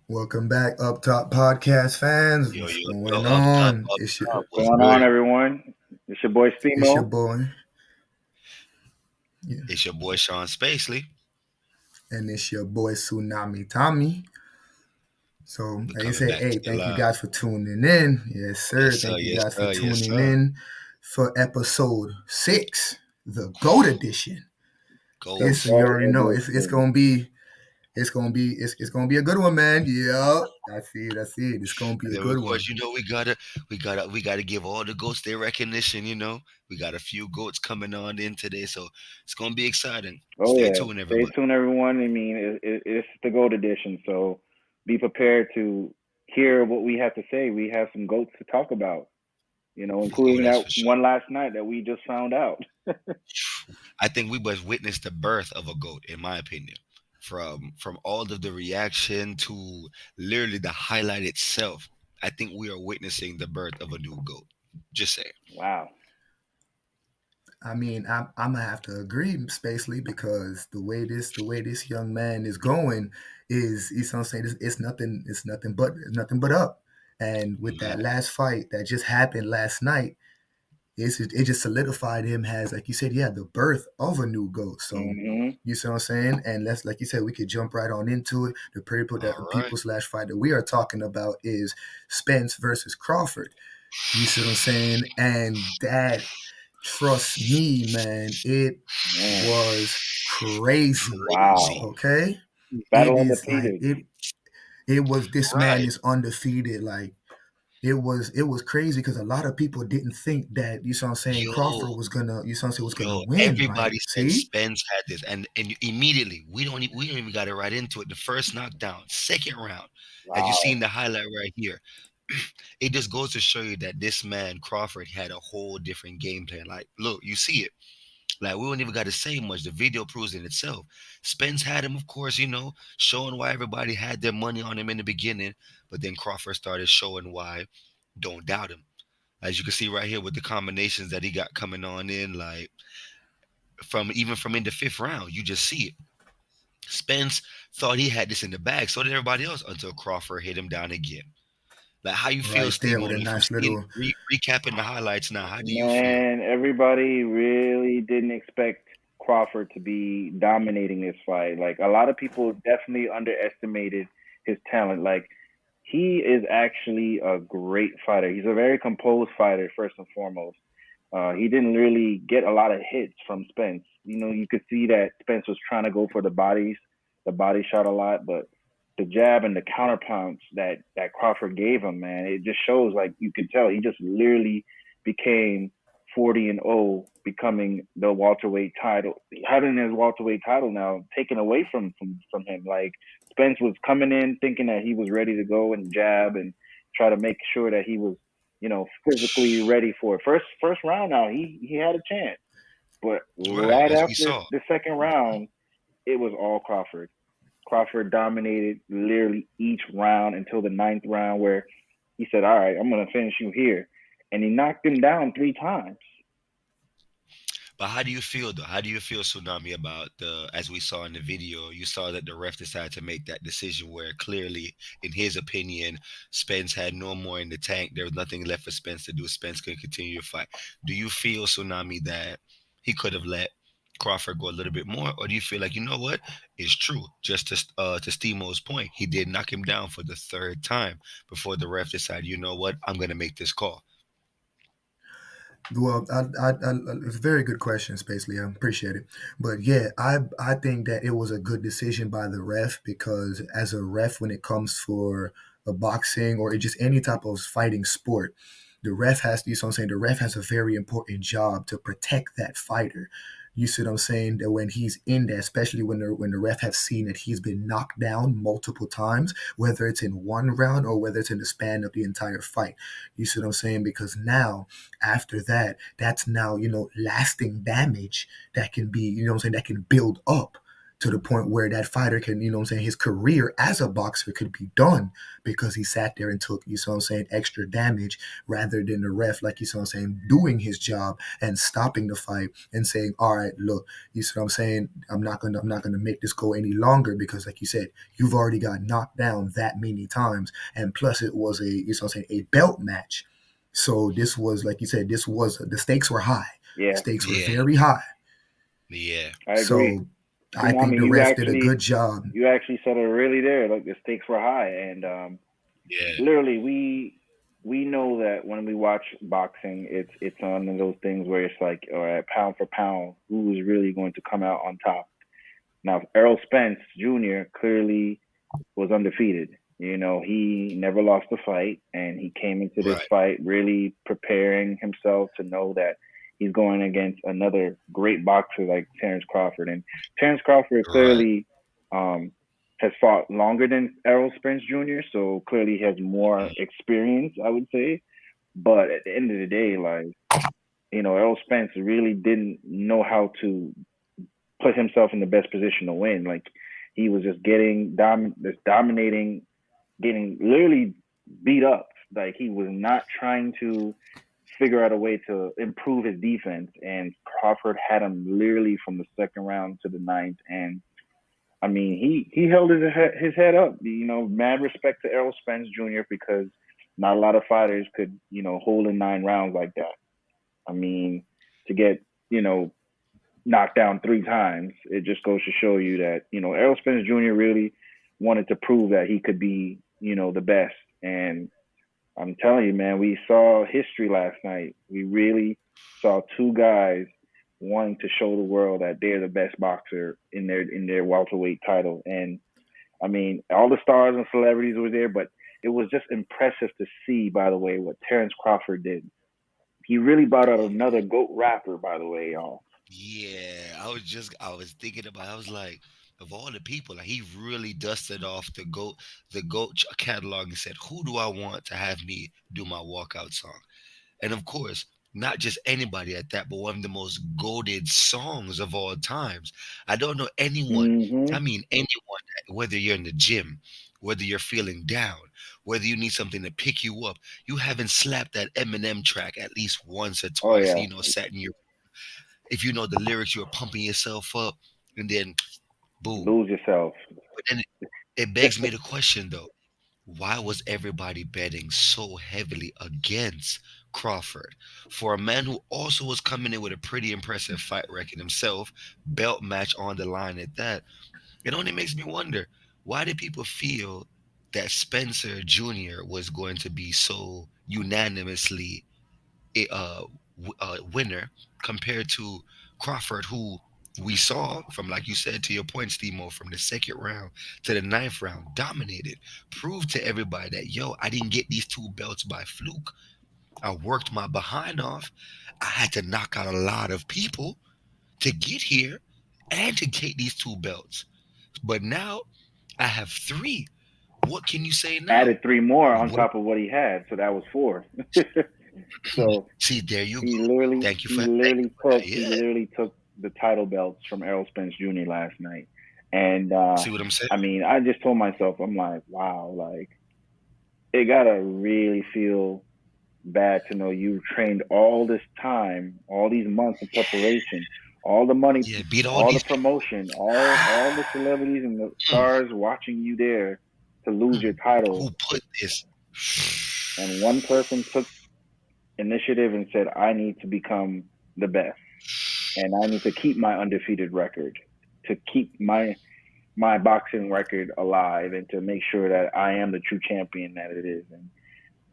Welcome back, UpTopPodcast fans. Yo, What's yo, yo, going up top, on? up It's top. your What's Going on, good? everyone? It's your boy it's your Stemo. boy, yeah, It's your boy Sean Spacely. and it's your boy Tsunami Tommy. So We they coming say, back to hey, you thank you live. guys for tuning in. Yes, sir. Yes, sir. Thank you Yes, guys for sir. Yes, tuning sir. in for episode 6, the GOAT edition. Goat. The It's you GOAT already know it's edition. gonna be it's gonna be a good one, man. Yep, I see it. I see it. It's gonna be And a then of good course, one. we gotta give all the goats their recognition. We got a few goats coming on in today, so it's gonna be exciting. Oh Stay yeah, tuned, stay everybody. tuned, everyone. I mean, it's the GOAT edition, so be prepared to hear what we have to say. We have some goats to talk about, Oh, including that's that for sure. one last night that we just found out. I think we must witness the birth of a goat, in my opinion. From all of the reaction to literally the highlight itself, I think we are witnessing the birth of a new goat. Just saying. Wow. I mean, I'm gonna have to agree, Spacely, because the way this young man is going is he's gonna say this. It's nothing but up. And with Man, that last fight that just happened last night, it just solidified him as, like you said, yeah, the birth of a new goat. So Hmm. you see what I'm saying? And let's, like you said, we could jump right on into it. The people all that right. people slash fight that we are talking about is Spence versus Crawford. You see what I'm saying? And that, trust me, man, it Man. was crazy. Crazy. Wow. Okay? It Battle is like undefeated. it was, this man Right. is undefeated. Like it was crazy because a lot of people didn't think that, you see what I'm saying, Yo, Crawford was gonna, you see what I'm saying, was gonna yo, win, right? everybody said See? Spence had this, and immediately we don't even got it right into it. The first knockdown, second round, as you Wow. seen the highlight right here. It just goes to show you that this man Crawford had a whole different game plan. Like, look, you see it. Like, we don't even got to say much. The video proves it itself. Spence had him, of course, showing why everybody had their money on him in the beginning, but then Crawford started showing why. Don't doubt him. As you can see right here with the combinations that he got coming on in, like from in the fifth round, you just see it. Spence thought he had this in the bag, so did everybody else until Crawford hit him down again. Like, how you feel, Right Steve there with a Only, from nice seeing little, recapping the highlights now? How do you feel? Man, everybody really didn't expect Crawford to be dominating this fight. Like a lot of people definitely underestimated his talent. Like he is actually a great fighter. He's a very composed fighter first and foremost. He didn't really get a lot of hits from Spence. You could see that Spence was trying to go for the body shot a lot, but the jab and the counter punch that Crawford gave him, man, it just shows, like, you could tell he just literally became 40-0, becoming the welterweight title, having his welterweight title now taken away from him. Like Spence was coming in thinking that he was ready to go and jab and try to make sure that he was, physically ready for it. First round now, he had a chance, but Right, right as we after saw. the second round, it was all Crawford. Crawford dominated literally each round until the ninth round, where he said, "All right, I'm gonna finish you here," and he knocked him down 3 times. But how do you feel though? How do you feel, Tsunami, about as we saw in the video, you saw that the ref decided to make that decision where clearly, in his opinion, Spence had no more in the tank. There was nothing left for Spence to do. Spence could continue to fight. Do you feel, Tsunami, that he could have let Crawford go a little bit more, or do you feel like, you know what, it's true? Just to Stemo's point, he did knock him down for the third time before the ref decided, you know what, I'm gonna make this call. well, it's a very good question, Spacely. I appreciate it. But yeah, I think that it was a good decision by the ref, because as a ref, when it comes for a boxing or just any type of fighting sport, the ref has to, you know what I'm saying, the ref has a very important job to protect that fighter. You see what I'm saying? That when he's in there, especially when the ref have seen that he's been knocked down multiple times, whether it's in one round or whether it's in the span of the entire fight. You see what I'm saying? Because now, after that, that's now, lasting damage that can be, you know what I'm saying, that can build up. to the point where that fighter can, you know what I'm saying, his career as a boxer could be done because he sat there and took, you know what I'm saying, extra damage rather than the ref, like you know what I'm saying, doing his job and stopping the fight and saying, all right, look, you see what I'm saying, I'm not gonna make this go any longer because like you said, you've already got knocked down that many times. And plus it was a, you know what I'm saying, a belt match. So this was, like you said, this was, the stakes were high. The Yeah, stakes were Yeah, very high. yeah, I agree. So I think Umami, the ref did a good job. you actually said it really there. Like the stakes were high, and yeah. literally we know that when we watch boxing, it's one of those things where it's like, all right, pound for pound, who is really going to come out on top? Now, Errol Spence Jr. clearly was undefeated. You know, he never lost a fight, and he came into this Right, fight really preparing himself to know that he's going against another great boxer like Terrence Crawford. And Terrence Crawford right, clearly um, has fought longer than Errol Spence Jr., so clearly he has more mm, experience, I would say. But at the end of the day, like, you know, Errol Spence really didn't know how to put himself in the best position to win. Like, he was just just dominating, getting literally beat up. Like, he was not trying to figure out a way to improve his defense. And Crawford had him literally from the second round to the ninth. And I mean, he held his head up. You know, mad respect to Errol Spence Jr. because not a lot of fighters could, you know, hold in 9 rounds like that. I mean, to get, you know, knocked down 3 times, it just goes to show you that, you know, Errol Spence Jr. really wanted to prove that he could be, you know, the best. And I'm telling you, man, we saw history last night. We really saw two guys wanting to show the world that they're the best boxer in their welterweight title. And I mean, all the stars and celebrities were there, but it was just impressive to see, by the way, what Terrence Crawford did. He really brought out another goat rapper, by the way, y'all. yeah. I was thinking about. I was like, of all the people, like he really dusted off the goat catalog and said, "Who do I want to have me do my walkout song?" And of course, not just anybody at that, but one of the most goaded songs of all times. I don't know anyone. Mm-hmm. I mean, anyone, whether you're in the gym, whether you're feeling down, whether you need something to pick you up, you haven't slapped that Eminem track at least once or Oh twice. yeah, You know, sat in your, if you know the lyrics, you're pumping yourself up, and then boom. lose yourself. But then it begs me the question though, why was everybody betting so heavily against Crawford? For a man who also was coming in with a pretty impressive fight record himself, belt match on the line at that, it only makes me wonder, why did people feel that Spencer Jr. was going to be so unanimously winner compared to Crawford, who we saw from, like you said, to your point, Stemo, from the second round to the ninth round, dominated, proved to everybody that, yo, I didn't get these two belts by fluke. I worked my behind off. I had to knock out a lot of people to get here and to take these two belts. But now I have three. What can you say now? Added 3 more on What? top of what he had, so that was 4. So See, there you go. Thank you for that. he Yeah. literally took the title belts from Errol Spence Jr. last night. And See what I'm saying? I mean, I just told myself, I'm like, wow, like it gotta really feel bad to know you trained all this time, all these months of preparation, all the money, Yeah, beat all all the these promotion, all the celebrities and the Mm, stars watching you there to lose mm. your title, Who put this? and one person took initiative and said, I need to become the best, and I need to keep my undefeated record, to keep my boxing record alive, and to make sure that I am the true champion that it is. And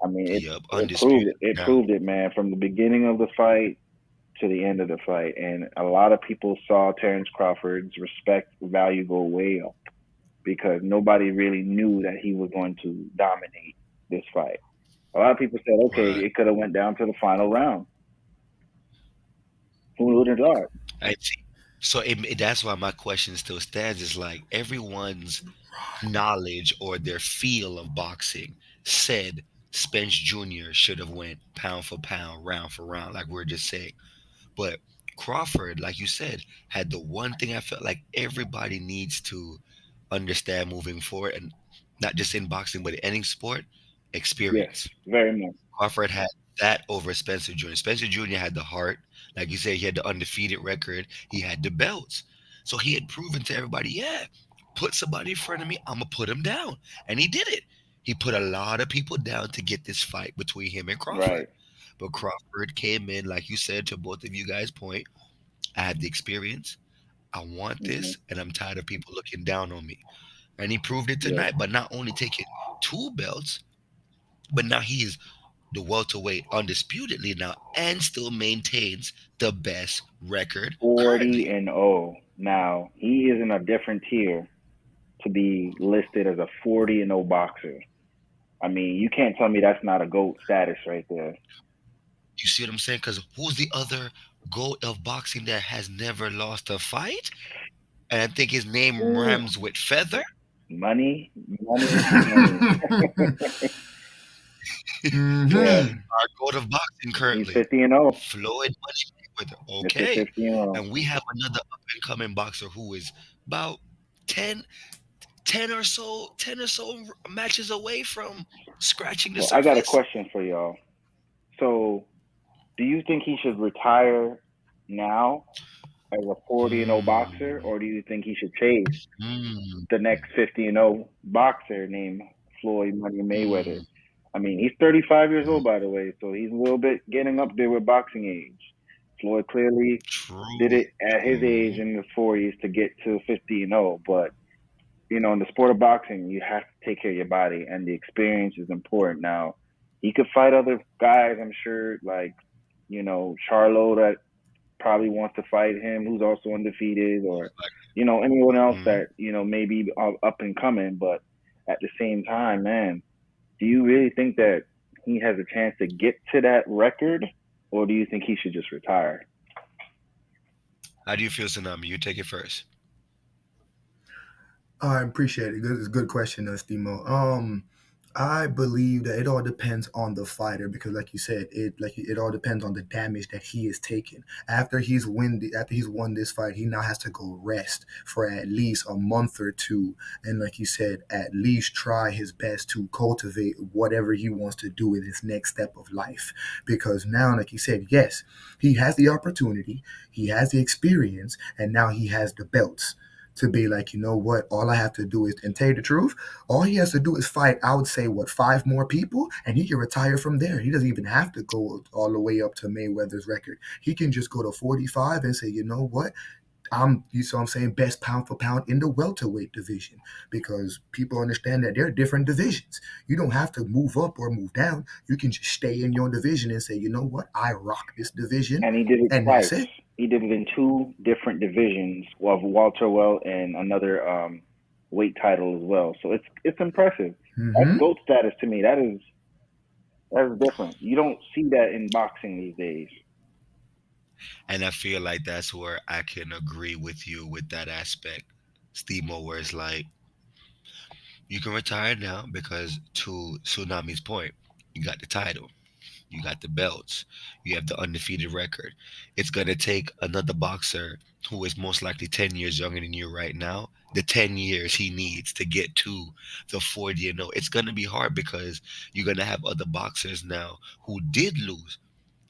I mean, Yup, it proved undisputed it. It now. proved it, man, from the beginning of the fight to the end of the fight. And a lot of people saw Terrence Crawford's respect value go way up because nobody really knew that he was going to dominate this fight. A lot of people said, okay, Right. it could have went down to the final round. Who would have thought? I see. So that's why my question still stands is like everyone's knowledge or their feel of boxing said Spence Jr. should have went pound for pound, round for round, like we are just saying. But Crawford, like you said, had the one thing I felt like everybody needs to understand moving forward, and not just in boxing, but in any sport: Yes, experience. very much. Crawford had that over Spencer Jr. Spencer Jr. had the heart, like you said, he had the undefeated record, he had the belts. So he had proven to everybody, yeah, put somebody in front of me, I'm gonna put him down. And he did it. He put a lot of people down to get this fight between him and Crawford. Right. But Crawford came in, like you said, to both of you guys' point. I have the experience. I want Hmm. this, and I'm tired of people looking down on me. And he proved it Yes. tonight, but not only taking two belts, but now he is the welterweight undisputedly now and still maintains the best record 40 currently. and 0. Now, he is in a different tier to be listed as a 40 and 0 boxer. I mean, you can't tell me that's not a GOAT status right there. You see what I'm saying? Because who's the other GOAT of boxing that has never lost a fight? And I think his name Ooh, rhymes with feather. money, money, money. Yeah, Hmm. Our GOAT of boxing he's currently, 50 and 0. Floyd Money Mayweather. Mr. Okay. 50 and 0. And we have another up and coming boxer who is about 10, 10 or so matches away from scratching the Well, I got a surface. question for y'all. So, do you think he should retire now as a 40 and 0 boxer, Hmm. or do you think he should chase Hmm. the next 50 and 0 boxer named Floyd Money Mayweather? Hmm. I mean, he's 35 years Hmm. old, by the way, so he's a little bit getting up there with boxing age. Floyd clearly did True. it at his age Hmm. in the 40s to get to 50 and 0, but in the sport of boxing, you have to take care of your body, and the experience is important. Now, he could fight other guys, I'm sure, like Charlo that probably wants to fight him, who's also undefeated, or anyone else Hmm. that maybe up and coming. But at the same time, man, do you really think that he has a chance to get to that record, or do you think he should just retire? How do you feel, Tsunami? You take it first. I appreciate it. Good, it's a good question, Stimo. I believe that it all depends on the fighter because, like you said, it all depends on the damage that he is taking. After he's won this fight, he now has to go rest for at least a month or two, and like you said, at least try his best to cultivate whatever he wants to do in his next step of life. Because now, like you said, yes, he has the opportunity, he has the experience, and now he has the belts to be like, you know what, all I have to do is, and tell you the truth, all he has to do is fight, I would say, what, five more people, and he can retire from there. He doesn't even have to go all the way up to Mayweather's record. He can just go to 45 and say, you know what, you see what I'm saying, best pound for pound in the welterweight division because people understand that there are different divisions. You don't have to move up or move down. You can just stay in your division and say, you know what, I rock this division, And he did it and that's twice. it. He did it in two different divisions of Walter Well and another weight title as well. So it's impressive. That's Hmm. GOAT status to me. That's different. You don't see that in boxing these days. And I feel like that's where I can agree with you with that aspect, Steve-Mo, where it's like, you can retire now because, to Tsunami's point, you got the title, you got the belts, you have the undefeated record. It's going to take another boxer who is most likely 10 years younger than you right now, the 10 years he needs to get to the 40 and 0. It's going to be hard because you're going to have other boxers now who did lose.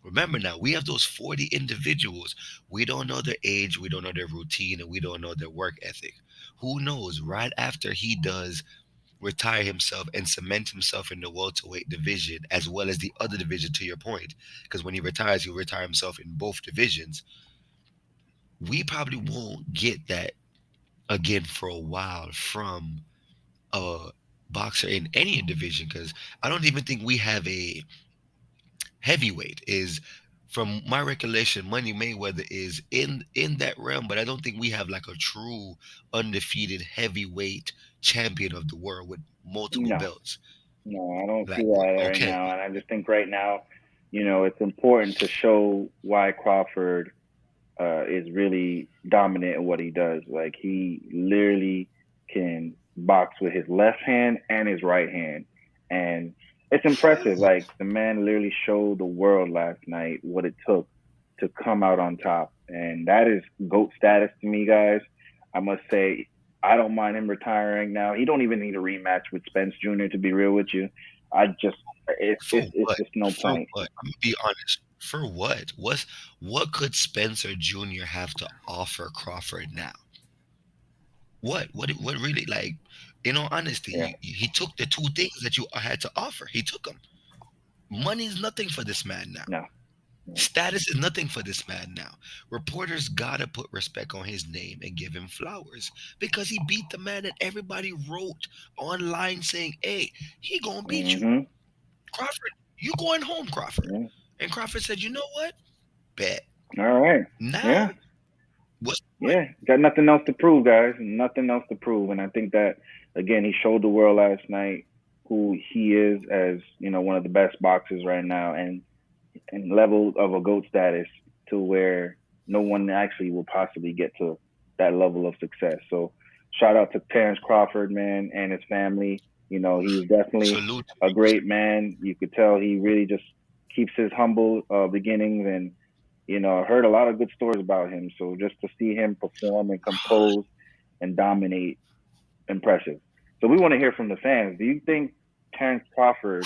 Remember now, we have those 40 individuals. We don't know their age, we don't know their routine, and we don't know their work ethic. Who knows, right after he does retire himself and cement himself in the welterweight division as well as the other division, to your point, because when he retires, he'll retire himself in both divisions. We probably won't get that again for a while from a boxer in any division because I don't even think we have a heavyweight. Is from my recollection, Money Mayweather is in that realm, but I don't think we have like a true undefeated heavyweight champion of the world with multiple No, belts. no, I don't see Like, that right okay, now. And I just think right now, it's important to show why Crawford is really dominant in what he does. Like he literally can box with his left hand and his right hand, and it's impressive. whew, Like the man literally showed the world last night what it took to come out on top. and that is GOAT status to me, guys. I must say, I don't mind him retiring now. He don't even need a rematch with Spence Jr. To be real with you, I just For it's what? just no For point. what? I'm gonna be honest. For what? What could Spencer Jr. have to offer Crawford now? What really, like, in all honesty, Yeah, he took the two things that you had to offer. He took them. Money is nothing for this man now. no, no. Status is nothing for this man now. Reporters gotta put respect on his name and give him flowers because he beat the man that everybody wrote online saying, "Hey, he gonna beat you, Mhm. Crawford. You going home, Crawford?" Yeah. And Crawford said, "You know what? Bet All right. now. Yeah. What's the point?" Yeah. Got nothing else to prove, guys. Nothing else to prove, and I think that again, he showed the world last night who he is as one of the best boxers right now, and level of a GOAT status to where no one actually will possibly get to that level of success. So shout out to Terrence Crawford, man, and his family. He's definitely Salute to a him. great man. You could tell he really just keeps his humble beginnings, and I heard a lot of good stories about him. So just to see him perform and compose and dominate, impressive. So we want to hear from the fans. Do you think Terrence Crawford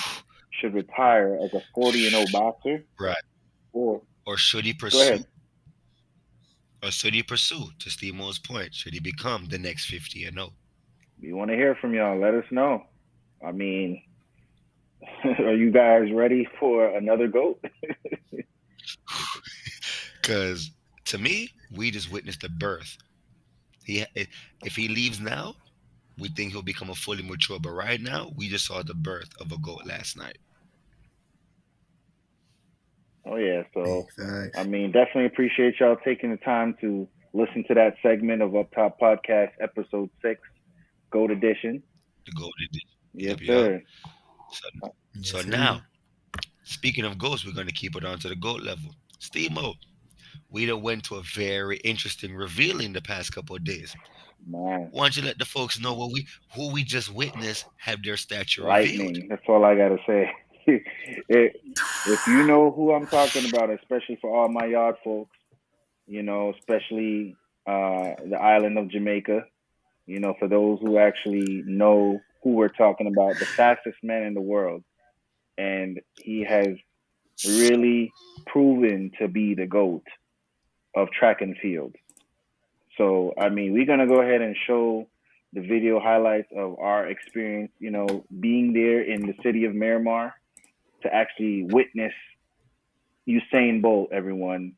should retire as a 40-0 boxer? Right. Or Or should he go ahead. pursue? Or should he pursue? To Steve Mo's point, should he become the next 50 and 0? We want to hear from y'all. Let us know. I mean, are you guys ready for another goat? Because to me, we just witnessed the birth. If he leaves now, we think he'll become a fully mature. But right now, we just saw the birth of a goat last night. Oh yeah. Big So I facts. mean, definitely appreciate y'all taking the time to listen to that segment of Up Top Podcast, episode 6, Goat Edition. The goat did. Yes, Yep, yep. sir. So, Yes, so sir. now, speaking of goats, we're going to keep it on to the goat level. Steve Mo, we done went to a very interesting reveal in the past couple of days. Man, Why don't you let the folks know who we just witnessed have their statue revealed? lightning. That's all I gotta say. it, if you know who I'm talking about, especially for all my yard folks, especially the island of Jamaica. For those who actually know who we're talking about, the fastest man in the world. And he has really proven to be the GOAT of track and field. So, I mean, we're going to go ahead and show the video highlights of our experience, being there in the city of Miramar to actually witness Usain Bolt, everyone,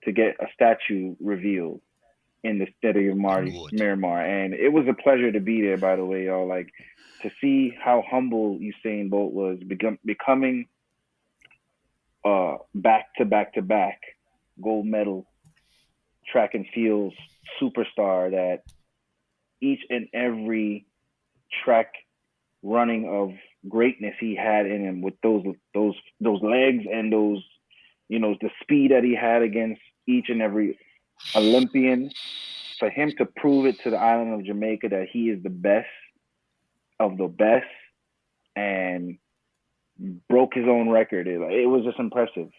to get a statue revealed in the city of Good. Miramar. And it was a pleasure to be there, by the way, y'all. Like, to see how humble Usain Bolt was, becoming back to back to back gold medal track and field superstar that each and every track running of greatness he had in him with those legs and those the speed that he had against each and every Olympian, for him to prove it to the island of Jamaica that he is the best of the best and broke his own record. It was just impressive.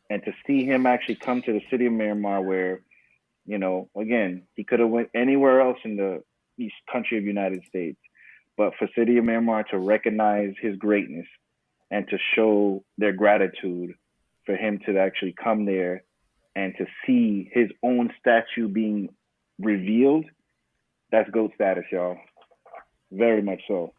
And to see him actually come to the city of Miramar, where again, he could have went anywhere else in the east country of United States, but for city of Miramar to recognize his greatness and to show their gratitude for him to actually come there and to see his own statue being revealed, that's GOAT status, y'all. Very much so.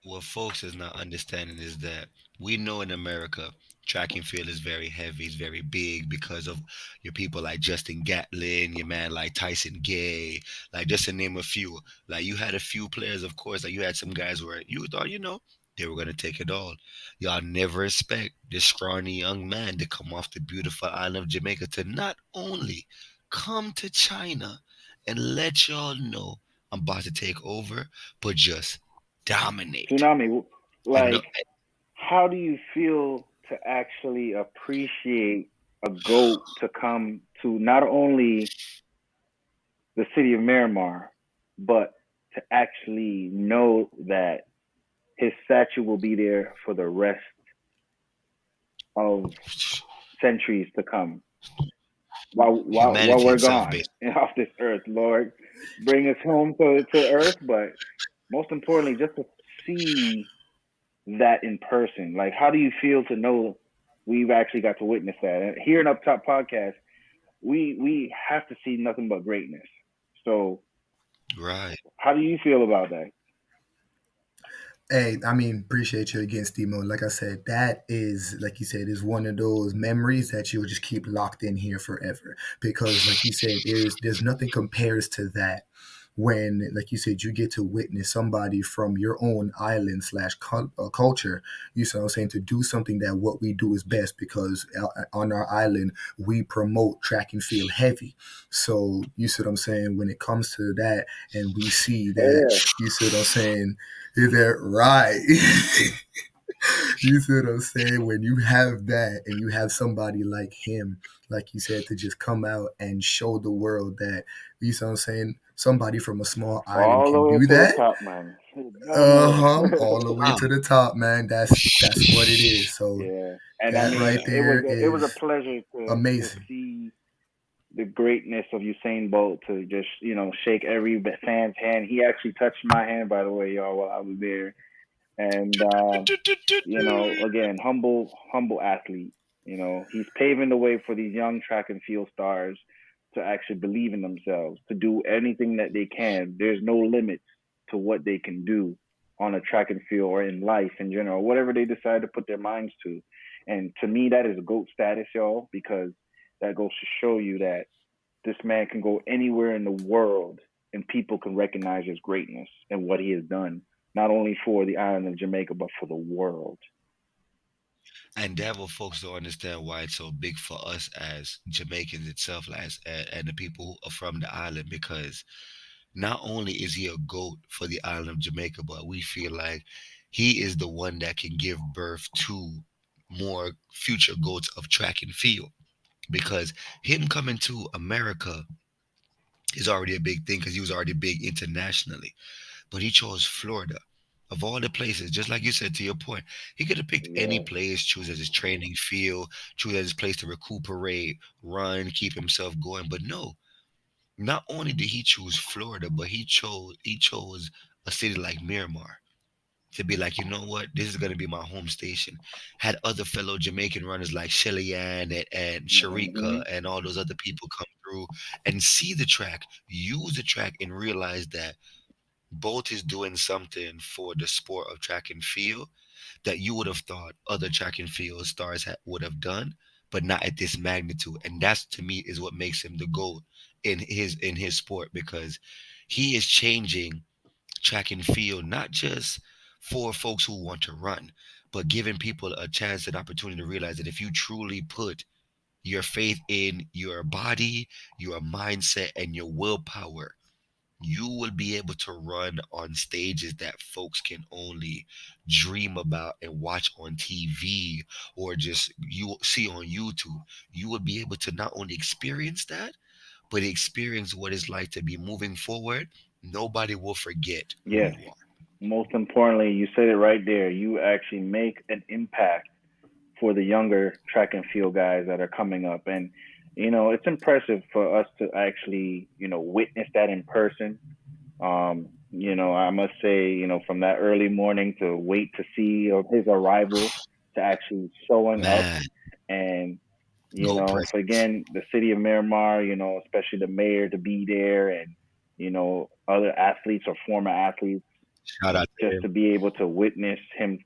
What folks is not understanding is that we know in America track and field is very heavy, it's very big because of your people like Justin Gatlin, your man like Tyson Gay, like just to name a few. Like you had a few players, of course, like you had some guys where you thought, they were gonna take it all. Y'all never expect this scrawny young man to come off the beautiful island of Jamaica to not only come to China and let y'all know I'm about to take over, but just dominate. Tsunami, And no, like, how do you feel to actually appreciate a GOAT to come to not only the city of Miramar, but to actually know that his statue will be there for the rest of centuries to come? while humanity we're itself, gone basically. off this earth, Lord, bring us home to earth. But most importantly, just to see that in person. Like, how do you feel to know we've actually got to witness that? And here in Up Top Podcast, we have to see nothing but greatness. So, Right. how do you feel about that? Hey, I mean, appreciate you again, Steve. Like I said, that is, like you said, is one of those memories that you'll just keep locked in here forever. Because, like you said, there's nothing compares to that. When, like you said, you get to witness somebody from your own island slash culture, you know what I'm saying, to do something that what we do is best. Because on our island, we promote track and field heavy. So, you see what I'm saying, when it comes to that, and we see that, Yeah. you see what I'm saying, is that right? You see what I'm saying? When you have that and you have somebody like him, like you said, to just come out and show the world that, you see what I'm saying, somebody from a small island All the can way do to the that. top, man. No more. Uh-huh. All the way Wow. to the top, man. That's what it is. So Yeah, and I that mean, right there it was a is pleasure to amazing. see the greatness of Usain Bolt, to just shake every fan's hand. He actually touched my hand, by the way, y'all, while I was there. And again, humble athlete. He's paving the way for these young track and field stars to actually believe in themselves, to do anything that they can. There's no limits to what they can do on a track and field or in life in general, whatever they decide to put their minds to. And to me, that is GOAT status, y'all, because that goes to show you that this man can go anywhere in the world and people can recognize his greatness and what he has done, not only for the island of Jamaica, but for the world. And devil folks don't understand why it's so big for us as Jamaicans itself, and the people who are from the island, because not only is he a goat for the island of Jamaica, but we feel like he is the one that can give birth to more future goats of track and field. Because him coming to America is already a big thing because he was already big internationally. But he chose Florida. Of all the places, just like you said, to your point, he could have picked any Yes, place, choose as his training field, choose as his place to recuperate, run, keep himself going. But no, not only did he choose Florida, but he chose a city like Miramar to be like, you know what, this is gonna be my home station. Had other fellow Jamaican runners like Shelly Ann and hmm Sharika and all those other people come through and see the track, use the track, and realize that Bolt is doing something for the sport of track and field that you would have thought other track and field stars would have done, but not at this magnitude. And that's to me is what makes him the GOAT in his sport, because he is changing track and field not just for folks who want to run, but giving people a chance and opportunity to realize that if you truly put your faith in your body, your mindset, and your willpower, you will be able to run on stages that folks can only dream about and watch on TV or just you see on YouTube. You will be able to not only experience that, but experience what it's like to be moving forward. Nobody will forget who yes. you are. Most importantly, you said it right there. You actually make an impact for the younger track and field guys that are coming up. And, it's impressive for us to actually, witness that in person. I must say, from that early morning to wait to see his arrival to actually showing up, Man, and go for presence. again the city of Miramar, especially the mayor to be there, and other athletes or former athletes, Shout out to just him. to be able to witness him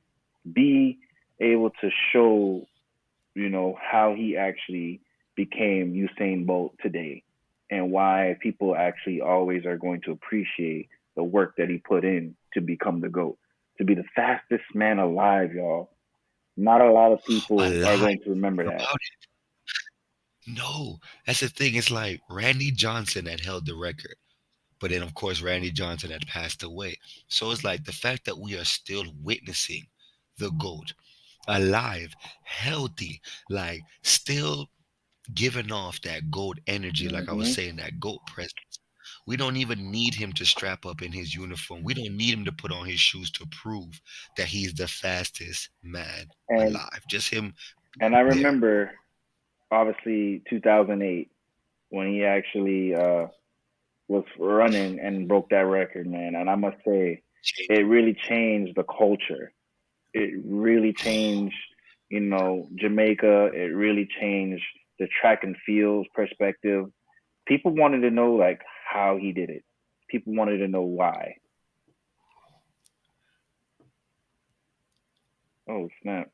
be able to show how he actually became Usain Bolt today, and why people actually always are going to appreciate the work that he put in to become the GOAT, to be the fastest man alive, y'all. Not a lot of people are Alive going to remember that. about it. No, that's the thing. It's like Randy Johnson had held the record. But then, of course, Randy Johnson had passed away. So it's like the fact that we are still witnessing the GOAT alive, healthy, like still giving off that GOAT energy, like I was hmm saying, that GOAT presence. We don't even need him to strap up in his uniform. We don't need him to put on his shoes to prove that he's the fastest man And alive. Just him and I there. remember obviously 2008. when he actually was running and broke that record, man. And I must say, Change. it really changed the culture. It really changed, Jamaica. It really changed the track and field perspective. People wanted to know like how he did it. People wanted to know why. Oh snap!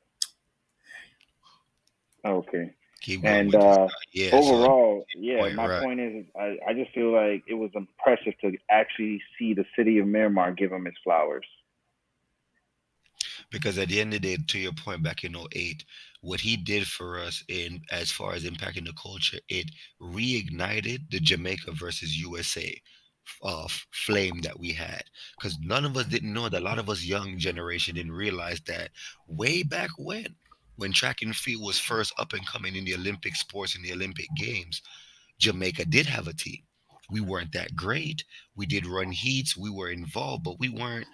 Okay. Keep going And with this. Yeah, so overall, yeah, point, my right. point is, I just feel like it was impressive to actually see the city of Miramar give him his flowers. Because at the end of the day, to your point back in '08, what he did for us in as far as impacting the culture, it reignited the Jamaica versus USA flame that we had. Because none of us didn't know that, a lot of us young generation didn't realize that way back when track and field was first up and coming in the Olympic sports and the Olympic games, Jamaica did have a team. We weren't that great. We did run heats. We were involved, but we weren't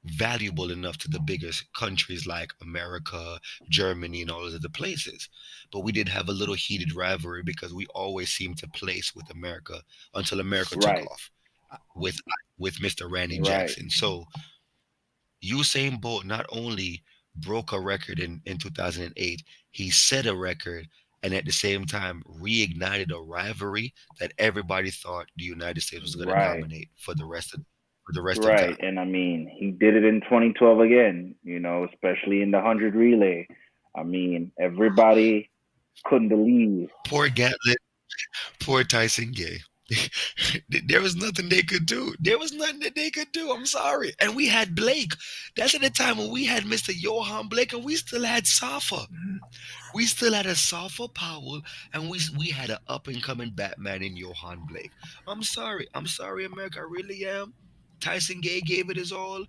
valuable enough to the biggest countries like America, Germany, and all of the places. But we did have a little heated rivalry because we always seemed to place with America until America took Right, off with with Mr. Randy right, Jackson. So Usain Bolt not only broke a record in 2008, he set a record and at the same time reignited a rivalry that everybody thought the United States was going to right, dominate for the rest of right. time. And I mean, he did it in 2012 again. Especially in the 100 relay. I mean, everybody couldn't believe. Poor Gatlin, poor Tyson Gay. There was nothing they could do. There was nothing that they could do. I'm sorry. And we had Blake. That's at the time when we had Mr. Johan Blake and we still had Safa. We still had a Safa Powell and we had an up and coming Batman in Johan Blake. I'm sorry. I'm sorry, America. I really am. Tyson Gay gave it his all.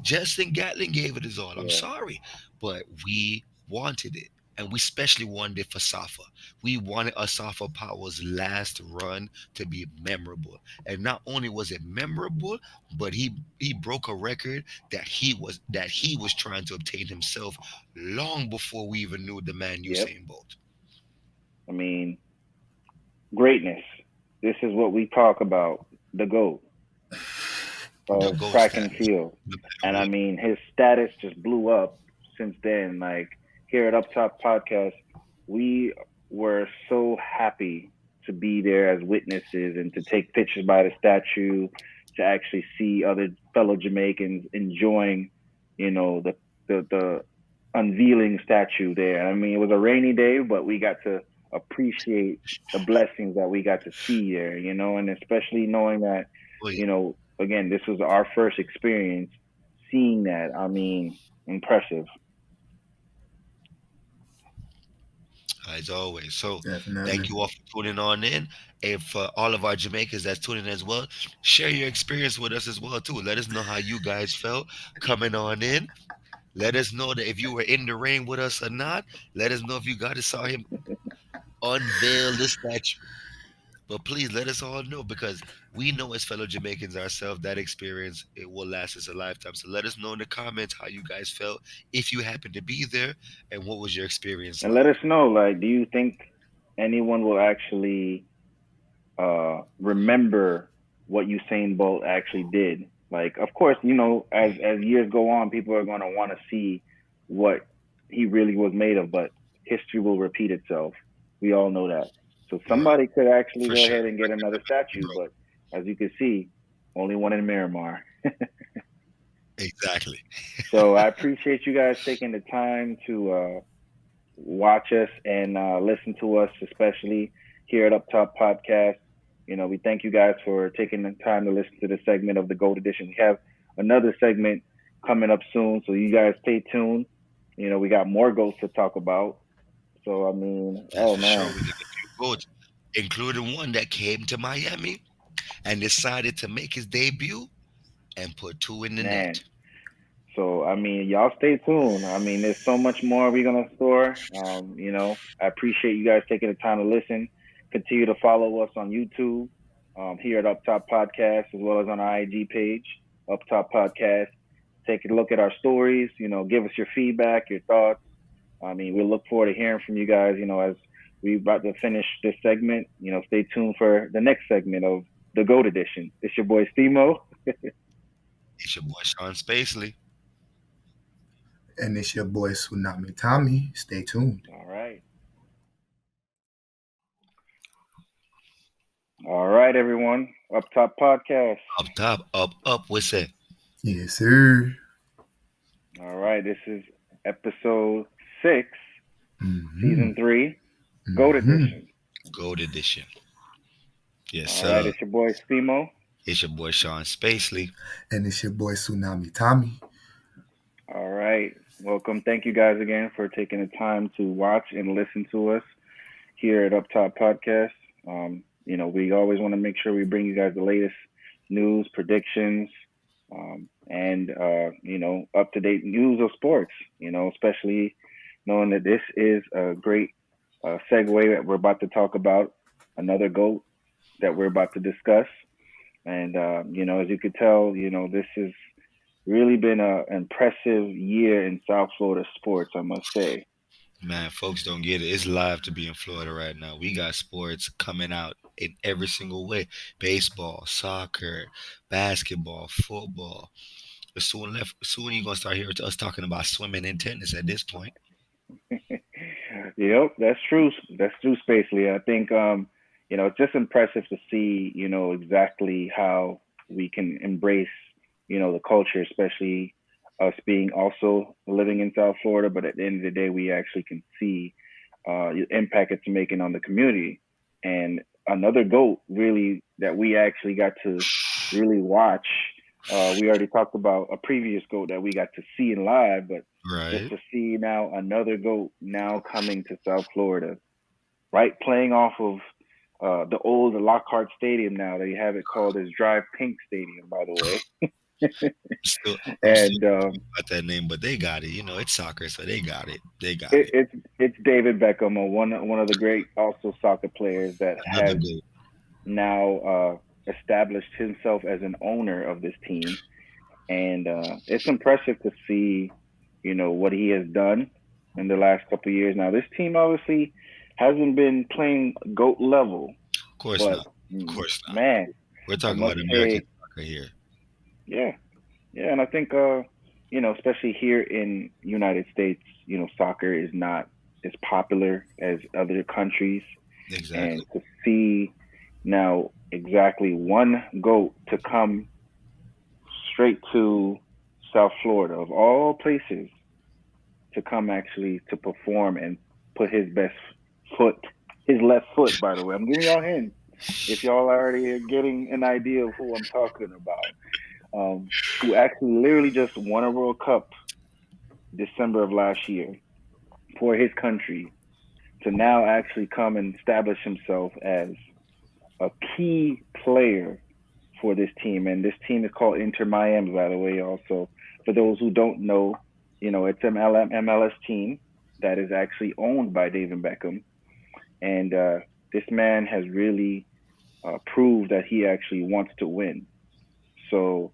Justin Gatlin gave it his all. I'm Yeah. sorry. But we wanted it. And we especially wanted it for Safa. We wanted Asafa Powell's last run to be memorable. And not only was it memorable, but he broke a record that he was trying to obtain himself long before we even knew the man Yep. Usain Bolt. I mean, greatness. This is what we talk about. The GOAT The of gold track and status. field. No And matter I what. mean, his status just blew up since then. Like here at UpTop Podcast, we were so happy to be there as witnesses and to take pictures by the statue, to actually see other fellow Jamaicans enjoying, the unveiling statue there. I mean, it was a rainy day, but we got to appreciate the blessings that we got to see there, and especially knowing that, Oh yeah. again, this was our first experience seeing that. I mean, impressive. As always. So Definitely. thank you all for tuning on in. And for all of our Jamaicans that's tuning in as well, share your experience with us as well too. Let us know how you guys felt coming on in. Let us know that if you were in the rain with us or not. Let us know if you guys saw him unveil the statue. But please let us all know because we know as fellow Jamaicans ourselves that experience it will last us a lifetime. So let us know in the comments how you guys felt if you happened to be there and what was your experience And let us like. know, like, do you think anyone will actually remember what Usain Bolt actually did? Like, of course, as years go on, people are going to want to see what he really was made of, but history will repeat itself. We all know that. So Right. somebody could actually For go sure. ahead and get another statue, Bro. but as you can see, only one in Miramar. Exactly. So I appreciate you guys taking the time to watch us and listen to us, especially here at Up Top Podcast. We thank you guys for taking the time to listen to this segment of the Gold Edition. We have another segment coming up soon, so you guys stay tuned. We got more goals to talk about. So I mean, That's oh for sure. man, We got a few goats, including one that came to Miami and decided to make his debut and put two in the man. net. So I mean, y'all stay tuned. I mean, there's so much more we're gonna store. I appreciate you guys taking the time to listen. Continue to follow us on YouTube, here at Up Top Podcast, as well as on our IG page, Up Top Podcast. Take a look at our stories. Give us your feedback, your thoughts. I mean, we look forward to hearing from you guys. As we about to finish this segment. Stay tuned for the next segment of the GOAT edition. It's your boy Stemo. It's your boy Sean Spacely. And it's your boy Tsunami Tommy. Stay tuned. All right. All right, everyone. Up Top Podcast. Up top, up, what's that? Yes, sir. All right. This is episode 6, Mm-hmm. season 3, GOAT Mm-hmm. edition. Gold edition. Yes, All right. sir. It's your boy Stemo. It's your boy Sean Spacely. And it's your boy Tsunami Tommy. All right. Welcome. Thank you guys again for taking the time to watch and listen to us here at Up Top Podcast. We always want to make sure we bring you guys the latest news, predictions, and up to date news of sports. Especially knowing that this is a great segue that we're about to talk about, another GOAT that we're about to discuss. And as you could tell, this has really been an impressive year in South Florida sports, I must say. Man, folks don't get it. It's live to be in Florida right now. We got sports coming out in every single way. Baseball, soccer, basketball, football. But soon you're gonna start hearing us talking about swimming and tennis at this point. Yep, that's true. That's true, Spacely. I think it's just impressive to see, exactly how we can embrace, the culture, especially us being also living in South Florida. But at the end of the day, we actually can see the impact it's making on the community. And another GOAT, really, that we actually got to really watch. We already talked about a previous GOAT that we got to see in live, but just Right. to see now another GOAT now coming to South Florida, right? Playing off of the old Lockhart Stadium now. They have it called as Drive Pink Stadium, by the way. I'm still And about that name, but they got it. It's soccer, so they got it. They got it, it. it's David Beckham, one of the great also soccer players that Another has goal. now established himself as an owner of this team. And it's impressive to see, what he has done in the last couple of years. Now, this team obviously hasn't been playing GOAT level, Of course but not. Of course not. man, We're I talking must about American say, soccer here. yeah, yeah, and I think, especially here in United States, soccer is not as popular as other countries, and Exactly. to see now exactly one GOAT to come straight to South Florida, of all places, to come actually to perform and put his best foot, his left foot, by the way. I'm giving y'all hints if y'all already are getting an idea of who I'm talking about. Who actually literally just won a World Cup December of last year for his country to now actually come and establish himself as a key player for this team. And this team is called Inter Miami, by the way. Also, for those who don't know, it's an MLS team that is actually owned by David Beckham. And this man has really proved that he actually wants to win. So,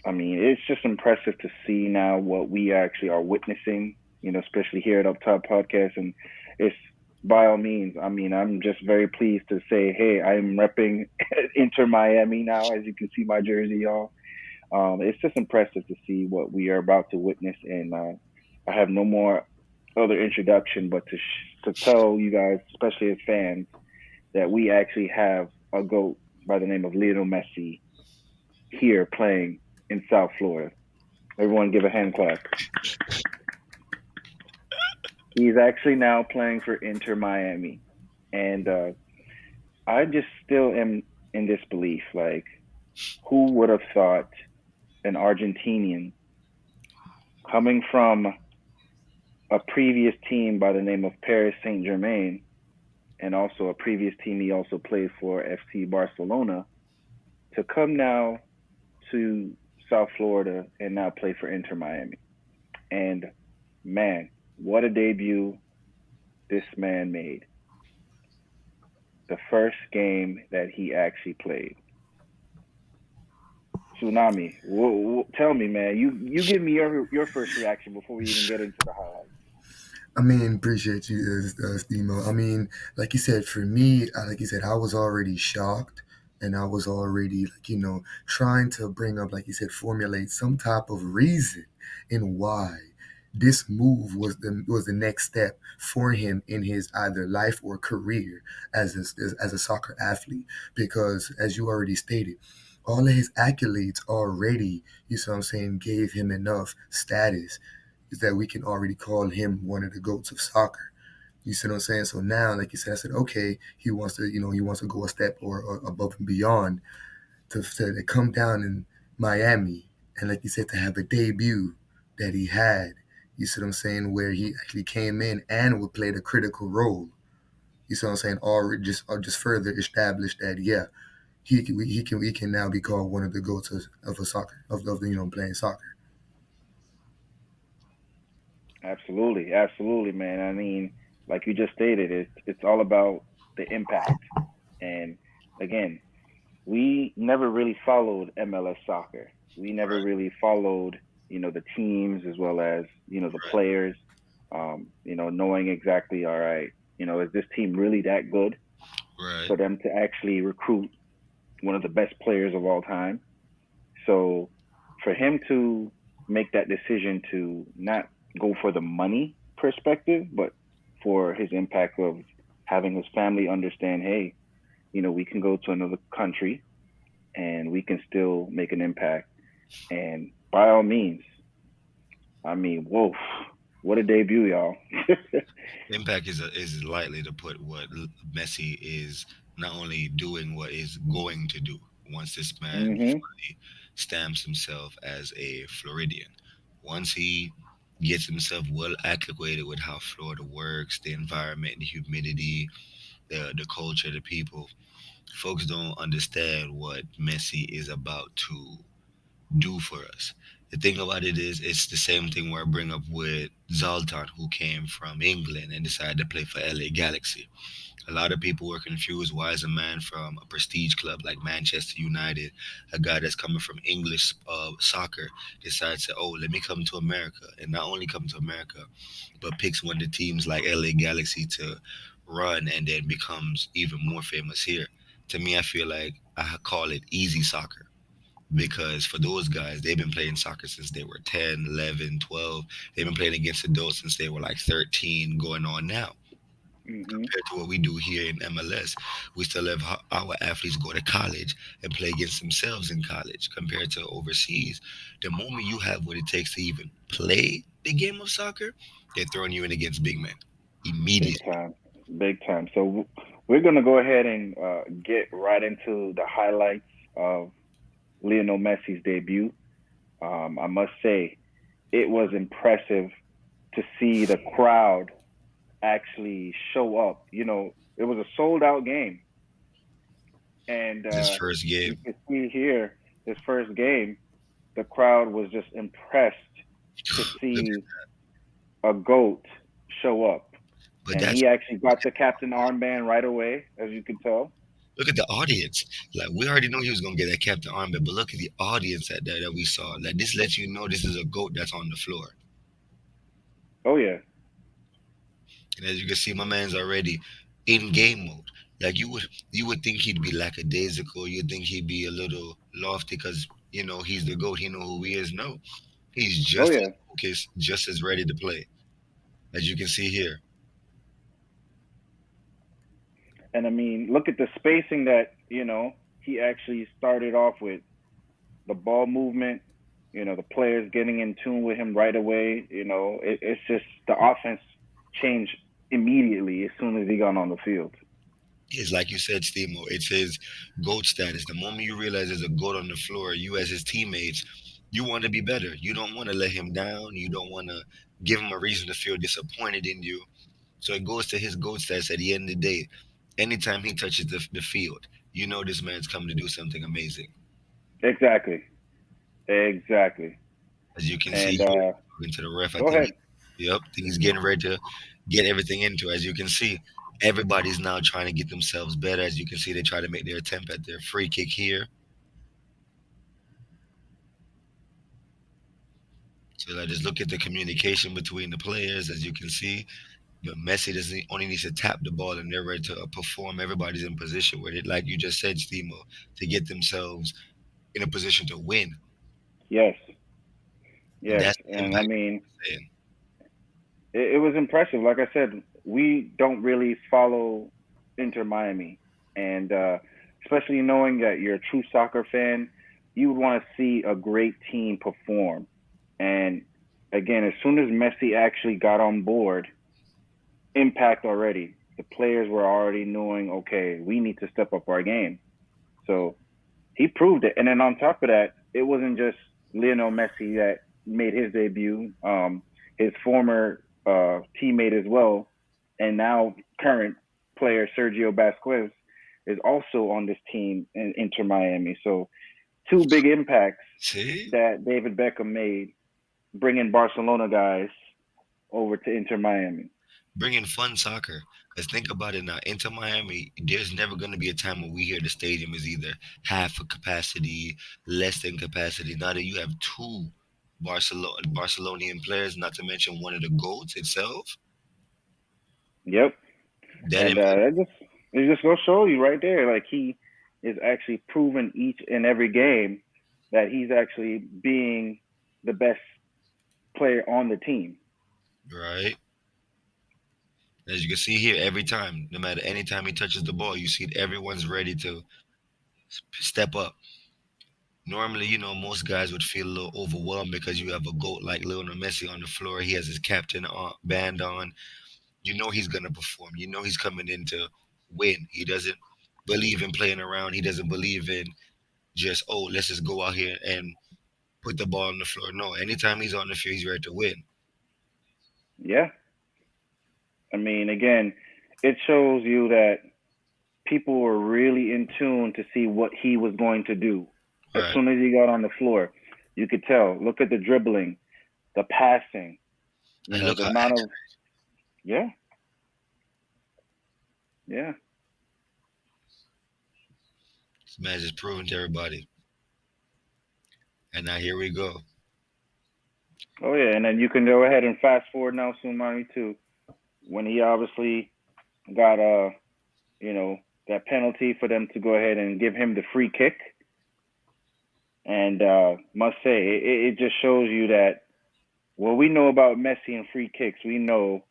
I mean, it's just impressive to see now what we actually are witnessing, especially here at Up Top Podcast. And it's by all means, I mean, I'm just very pleased to say, hey, I'm repping Inter Miami now, as you can see my jersey, y'all. It's just impressive to see what we are about to witness. And I have no more other introduction but to tell you guys, especially as fans, that we actually have a GOAT by the name of Lionel Messi here playing in South Florida. Everyone give a hand clap. He's actually now playing for Inter Miami. And I just still am in disbelief. Like, who would have thought an Argentinian coming from a previous team by the name of Paris Saint Germain and also a previous team he also played for, FC Barcelona, to come now to South Florida and now play for Inter Miami. And man, what a debut this man made. The first game that he actually played. Tsunami, tell me, man. You give me your first reaction before we even get into the highlights. I mean, appreciate you, Stemo. I mean, like you said, for me, like you said, I was already shocked, and I was already like, trying to bring up, like you said, formulate some type of reason in why this move was the next step for him in his either life or career as a soccer athlete. Because as you already stated, all of his accolades already, you see what I'm saying, gave him enough status is that we can already call him one of the goats of soccer. You see what I'm saying? So now, like you said, I said, okay, he wants to go a step or above and beyond to come down in Miami and, like you said, to have a debut that he had. You see what I'm saying? Where he actually came in and would play a critical role. You see what I'm saying? Or just further establish that, yeah, he can now be called one of the goats of a soccer of playing soccer. Absolutely, absolutely, man. I mean, like you just stated, it's all about the impact. And again, we never really followed MLS soccer. We never Right, really followed, the teams as well as, the players. Knowing exactly, all right, is this team really that good right, for them to actually recruit one of the best players of all time? So for him to make that decision to not go for the money perspective, but for his impact of having his family understand, hey, we can go to another country and we can still make an impact. And by all means, I mean, whoa, what a debut, y'all. impact is lightly to put what Messi is not only doing, what is going to do once this man Mhm. fully stamps himself as a Floridian. Once he gets himself well acclimated with how Florida works, the environment, the humidity, the culture, the people, folks don't understand what Messi is about to do for us. The thing about it is, it's the same thing where I bring up with Zoltan, who came from England and decided to play for LA Galaxy. A lot of people were confused. Why is a man from a prestige club like Manchester United, a guy that's coming from English soccer, decides to, oh, let me come to America, and not only come to America, but picks one of the teams like LA Galaxy to run, and then becomes even more famous here. To me, I feel like I call it easy soccer, because for those guys, they've been playing soccer since they were 10, 11, 12. They've been playing against adults since they were like 13 going on now. Mhm. Compared to what we do here in MLS, we still have our athletes go to college and play against themselves in college. Compared to overseas, the moment you have what it takes to even play the game of soccer, they're throwing you in against big men Big immediately. time. Big time. So we're going to go ahead and get right into the highlights of Lionel Messi's debut. I must say, it was impressive to see the crowd actually show up. It was a sold out game, and His first you game. can see here his first game, the crowd was just impressed to Look, see a goat show up, but and that's he actually got the captain armband right away, as you can tell. look at the audience. Like, we already knew he was gonna get that captain armband, but look at the audience that we saw. Like, this lets you know this is a goat that's on the floor. Oh yeah, And as you can see, my man's already in game mode. Like, you would think he'd be lackadaisical. You'd think he'd be a little lofty because he's the goat. He know who he is. No, he's oh just as yeah. focused, just as ready to play. As you can see here, And I mean, look at the spacing that he actually started off with. The ball movement, the players getting in tune with him right away. It's just the offense changed immediately as soon as he got on the field. it's like you said, Stemo. It's his goat status. The moment you realize there's a goat on the floor, you as his teammates, you want to be better. You don't want to let him down. You don't want to give him a reason to feel disappointed in you. So it goes to his goat stats at the end of the day. Anytime he touches the field, you know this man's coming to do something amazing. Exactly, exactly. As you can see And here, talking to the ref, I go think, ahead. yep, I think he's getting ready to get everything into. As you can see, everybody's now trying to get themselves better. As you can see, they try to make their attempt at their free kick here. So like, just look at the communication between the players, as you can see. Messi doesn't only needs to tap the ball and they're ready to perform. Everybody's in position with it, like you just said, Stemo, to get themselves in a position to win. Yes, And yes, that's the and I impact mean, you're saying. it was impressive. Like I said, we don't really follow Inter Miami, and especially knowing that you're a true soccer fan, you would want to see a great team perform. And again, as soon as Messi actually got on board, impact already. The players were already knowing, okay, we need to step up our game. So he proved it. And then on top of that, it wasn't just Lionel Messi that made his debut. His former teammate as well, and now current player Sergio Vasquez is also on this team in Inter Miami. So two big impacts See, that David Beckham made, bringing Barcelona guys over to Inter Miami. bringing fun soccer. Because think about it now, into Miami, there's never going to be a time when we hear the stadium is either half a capacity, less than capacity. Now that you have two Barcelonian players, not to mention one of the goats itself, Yep. that And impact, it just gonna show you right there, like he is actually proven each and every game that he's actually being the best player on the team. right? As you can see here, every time, no matter any time he touches the ball, you see everyone's ready to step up. Normally, most guys would feel a little overwhelmed because you have a GOAT like Lionel Messi on the floor. He has his captain band on. You know he's gonna perform. You know he's coming in to win. He doesn't believe in playing around. He doesn't believe in just, oh, let's just go out here and put the ball on the floor. No, anytime he's on the field, he's ready to win. Yeah, I mean, again, it shows you that people were really in tune to see what he was going to do. As Right. soon as he got on the floor, you could tell. Look at the dribbling, the passing. You And know, look the how amount of yeah, yeah. this man just proving to everybody. And now here we go. Oh yeah, and then you can go ahead and fast forward now, Sumani, too, when he obviously got you know, that penalty for them to go ahead and give him the free kick. And must say, it just shows you that what we know about Messi and free kicks, we know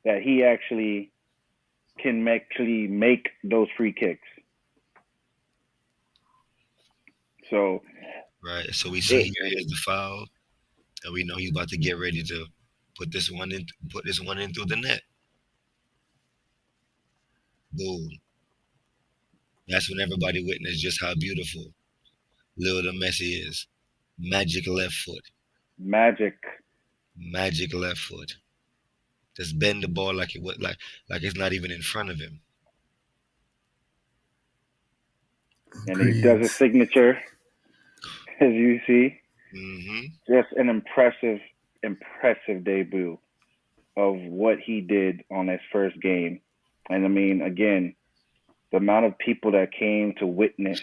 that he actually can actually make those free kicks. So Right. So we see it here, here's the foul, and we know he's about to get ready to put this one in through the net. Boom. That's when everybody witnessed just how beautiful Lionel Messi is. Magic left foot. magic, Magic left foot. Just bend the ball like it would like it's not even in front of him. and he does his Agreed. signature, as you see. Hmm. Just an impressive debut of what he did on his first game. And I mean, again, the amount of people that came to witness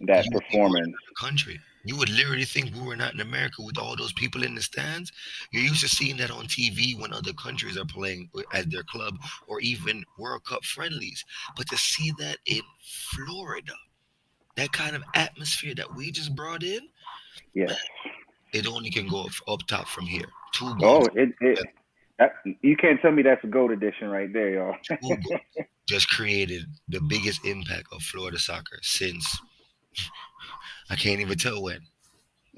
that You would think we were in performance. another country. You would literally think we were not in America with all those people in the stands. You're used to seeing that on TV when other countries are playing at their club or even World Cup friendlies. But to see that in Florida, that kind of atmosphere that we just brought in, man, Yes. it only can go up top from here. Two Oh, goals. you can't tell me that's a gold edition right there, y'all. Two goals just created the biggest impact of Florida soccer since I can't even tell when.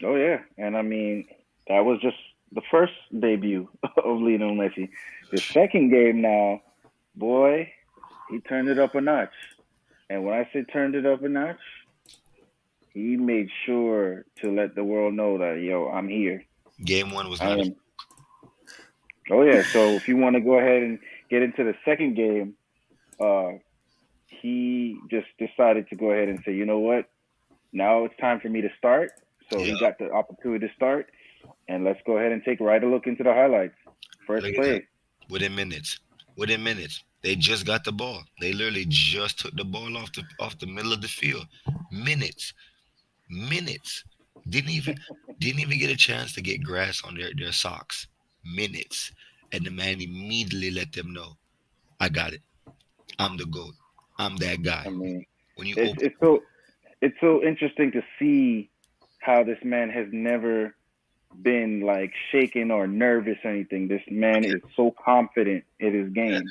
Oh yeah, and I mean that was just the first debut of Lionel Messi. The second game now, boy, he turned it up a notch. And when I say turned it up a notch, he made sure to let the world know that yo, I'm here. Game one was I not a. am. Oh yeah. So if you want to go ahead and get into the second game, uh, he just decided to go ahead and say, you know what? Now it's time for me to start. So Yeah, he got the opportunity to start, and let's go ahead and take right a look into the highlights. First look at that. play. Within minutes. Within minutes. They just got the ball. They literally just took the ball off the middle of the field. Minutes. Minutes. Didn't even. Didn't even get a chance to get grass on their socks. Minutes. And the man immediately let them know, I got it. I'm the GOAT. I'm that I guy. mean, When you it's open, it's so it's so interesting to see how this man has never been like shaken or nervous or anything. This man is so confident in his game,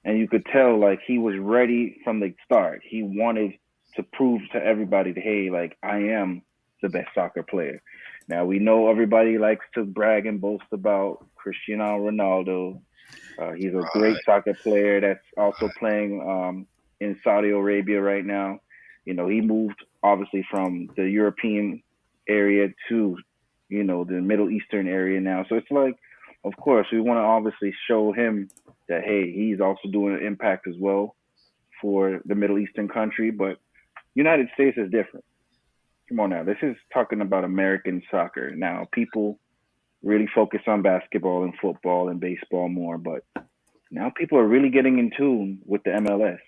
and you could tell like he was ready from the start. He wanted to prove to everybody that hey, like I am the best soccer player. Now we know everybody likes to brag and boast about Cristiano Ronaldo. He's a great right, soccer player that's also playing in Saudi Arabia right now. You know, he moved obviously from the European area to, you know, the Middle Eastern area now. So it's like, of course, we want to obviously show him that, hey, he's also doing an impact as well for the Middle Eastern country. But United States is different. Come on now. This is talking about American soccer. Now, people really focus on basketball and football and baseball more, but now people are really getting in tune with the MLS.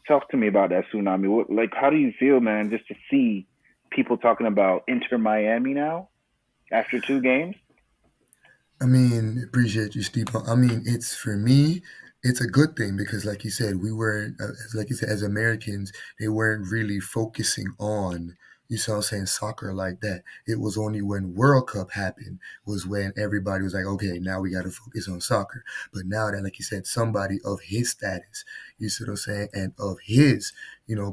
Talk to me about that tsunami. What, like, how do you feel, man, just to see people talking about Inter Miami now after 2 games? I mean, appreciate you, Steve. I mean, it's for me, it's a good thing because, like you said, we weren't, like you said, as Americans, they weren't really focusing on, you saw, what I'm saying, soccer like that. It was only when World Cup happened was when everybody was like, okay, now we got to focus on soccer. But now that, like you said, somebody of his status, you see what I'm saying, and of his,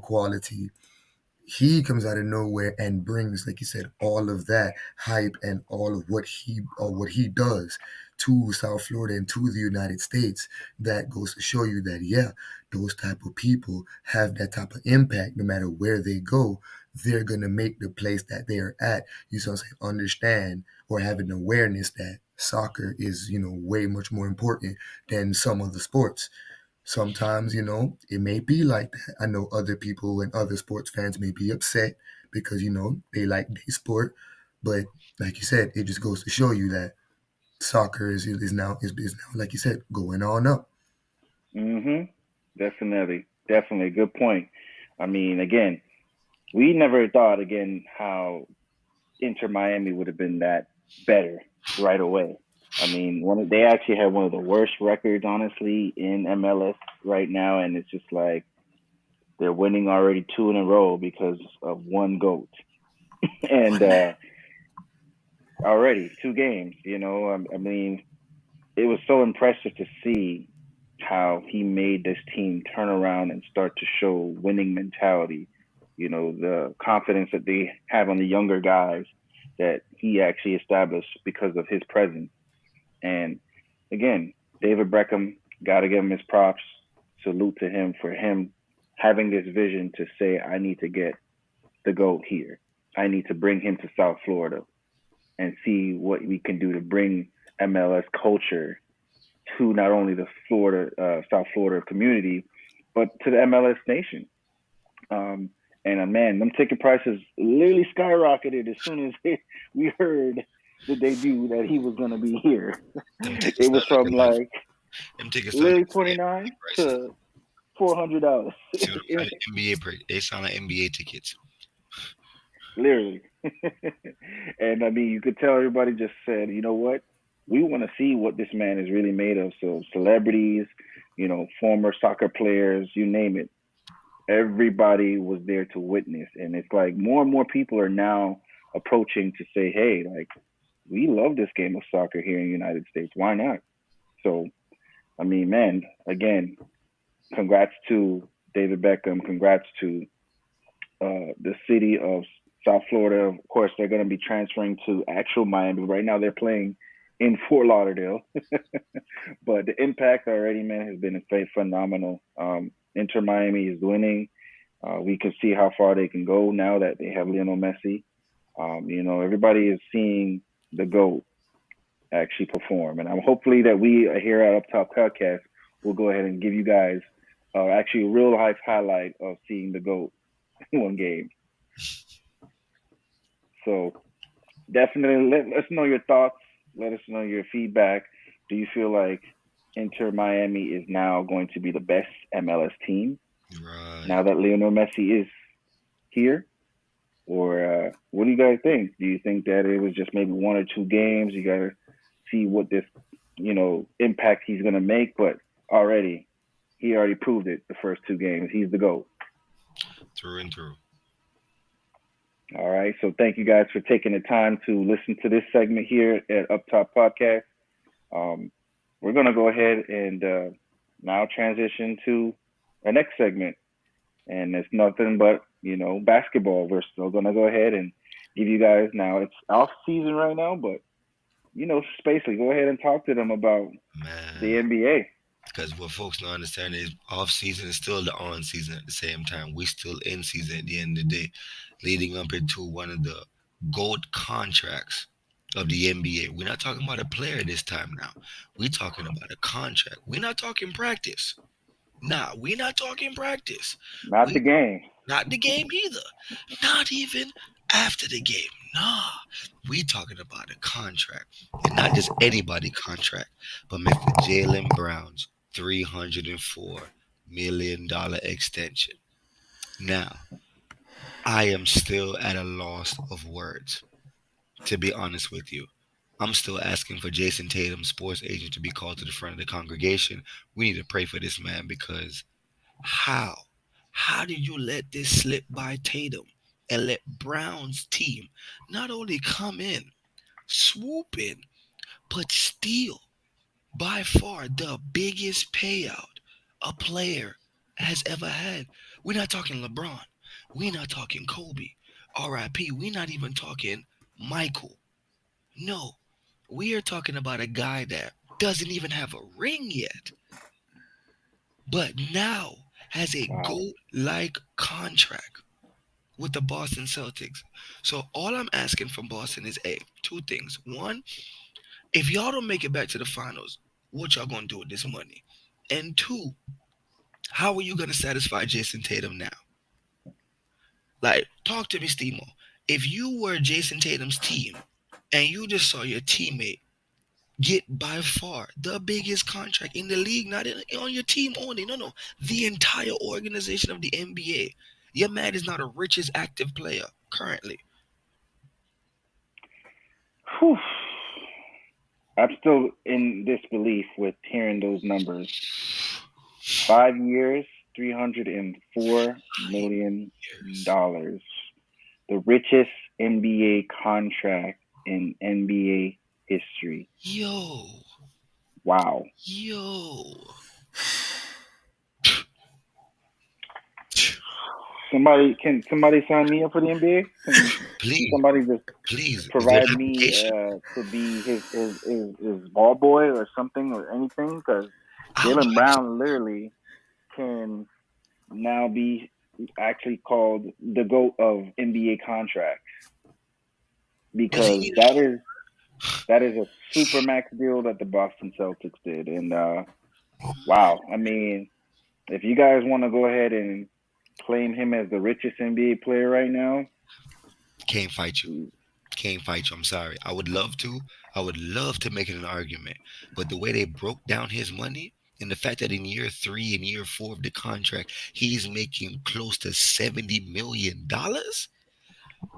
quality, he comes out of nowhere and brings, like you said, all of that hype and all of what he does to South Florida and to the United States. That goes to show you that yeah, those type of people have that type of impact no matter where they go. They're gonna make the place that they're at, you so say, understand or have an awareness that soccer is, way much more important than some other sports. Sometimes, it may be like that. I know other people and other sports fans may be upset because, they like their sport. But like you said, it just goes to show you that soccer is now, like you said, going on up. Mm-hmm. Definitely. Definitely. Good point. I mean, again, we never thought, again, how Inter Miami would have been that better right away. I mean, they actually have one of the worst records, honestly, in MLS right now, and it's just like they're winning already 2 in a row because of one goat, and already 2 games. I mean, it was so impressive to see how he made this team turn around and start to show winning mentality. The confidence that they have on the younger guys that he actually established because of his presence. And again, David Beckham, got to give him his props. Salute to him for him having this vision to say, I need to get the GOAT here. I need to bring him to South Florida and see what we can do to bring MLS culture to not only the South Florida community, but to the MLS nation. Um, and man, them ticket prices literally skyrocketed as soon as we heard the debut that he was going to be here. them tickets It start was from looking like like them tickets start literally looking like 29 NBA prices. to $400. See what I'm saying? They sound like NBA tickets. Literally. And I mean, you could tell everybody just said, you know what? We want to see what this man is really made of. So celebrities, former soccer players, you name it. Everybody was there to witness. And it's like more and more people are now approaching to say, hey, like, we love this game of soccer here in the United States. Why not? So, I mean, man, again, congrats to David Beckham. Congrats to the city of South Florida. Of course, they're going to be transferring to actual Miami. Right now, they're playing in Fort Lauderdale. But the impact already, man, has been phenomenal. Inter Miami is winning. We can see how far they can go now that they have Lionel Messi. Everybody is seeing the GOAT actually perform. And I'm hopefully that we here at Up Top Podcast will go ahead and give you guys actually a real life highlight of seeing the GOAT in one game. So definitely let us know your thoughts. Let us know your feedback. Do you feel like Inter Miami is now going to be the best MLS team Right. now that Lionel Messi is here? or what do you guys think? Do you think that it was just maybe 1 or 2 games? You gotta see what this, impact he's gonna make. But already, he already proved it. The first 2 games, he's the goat. through and through. All right. So thank you guys for taking the time to listen to this segment here at Up Top Podcast. Um, we're gonna go ahead and now transition to our next segment, and it's nothing but basketball. We're still gonna go ahead and give you guys, now it's off season right now, but Spacely, go ahead and talk to them about the Man. NBA. Because what folks don't understand is off season is still the on season at the same time. We still in season at the end of the day, leading up into one of the gold contracts of the NBA. We're not talking about a player this time now. We're talking about a contract. We're not talking practice. Nah, we're not talking practice. Not We the game. not the game either. Not even after the game. Nah. We talking about a contract. And not just anybody contract, but Mr. Jalen Brown's $304 million extension. Now, I am still at a loss of words, to be honest with you. I'm still asking for Jason Tatum's sports agent to be called to the front of the congregation. We need to pray for this man because how? How did you let this slip by Tatum and let Brown's team not only come in, swoop in, but steal by far the biggest payout a player has ever had? We're not talking LeBron. We're not talking Kobe. RIP. We're not even talking Michael. No, we are talking about a guy that doesn't even have a ring yet, but now has a Wow. GOAT like contract with the Boston Celtics. So all I'm asking from Boston is two things. One, if y'all don't make it back to the finals, what y'all gonna do with this money? And two, how are you gonna satisfy Jason Tatum now? Like, talk to me, Stemo. If you were Jason Tatum's team and you just saw your teammate get by far the biggest contract in the league, not on your team only, no, no, the entire organization of the NBA. Your man is not a richest active player currently. Whew. I'm still in disbelief with hearing those numbers. 5 years, Years. $304 million, the richest NBA contract in NBA history. Yo, Wow. yo. Somebody sign me up for the NBA? Can Please, somebody just please. Is there provide an me application? to be his ball boy or something or anything? Because How do Jalen I just Brown literally can now be actually called the GOAT of NBA contracts, does he because need that is a super max deal that the Boston Celtics did. And wow, I mean, if you guys want to go ahead and claim him as the richest NBA player right now, can't fight you. Can't fight you. I'm sorry. I would love to. I would love to make it an argument. But the way they broke down his money and the fact that in year three and year four of the contract, he's making close to $70 million.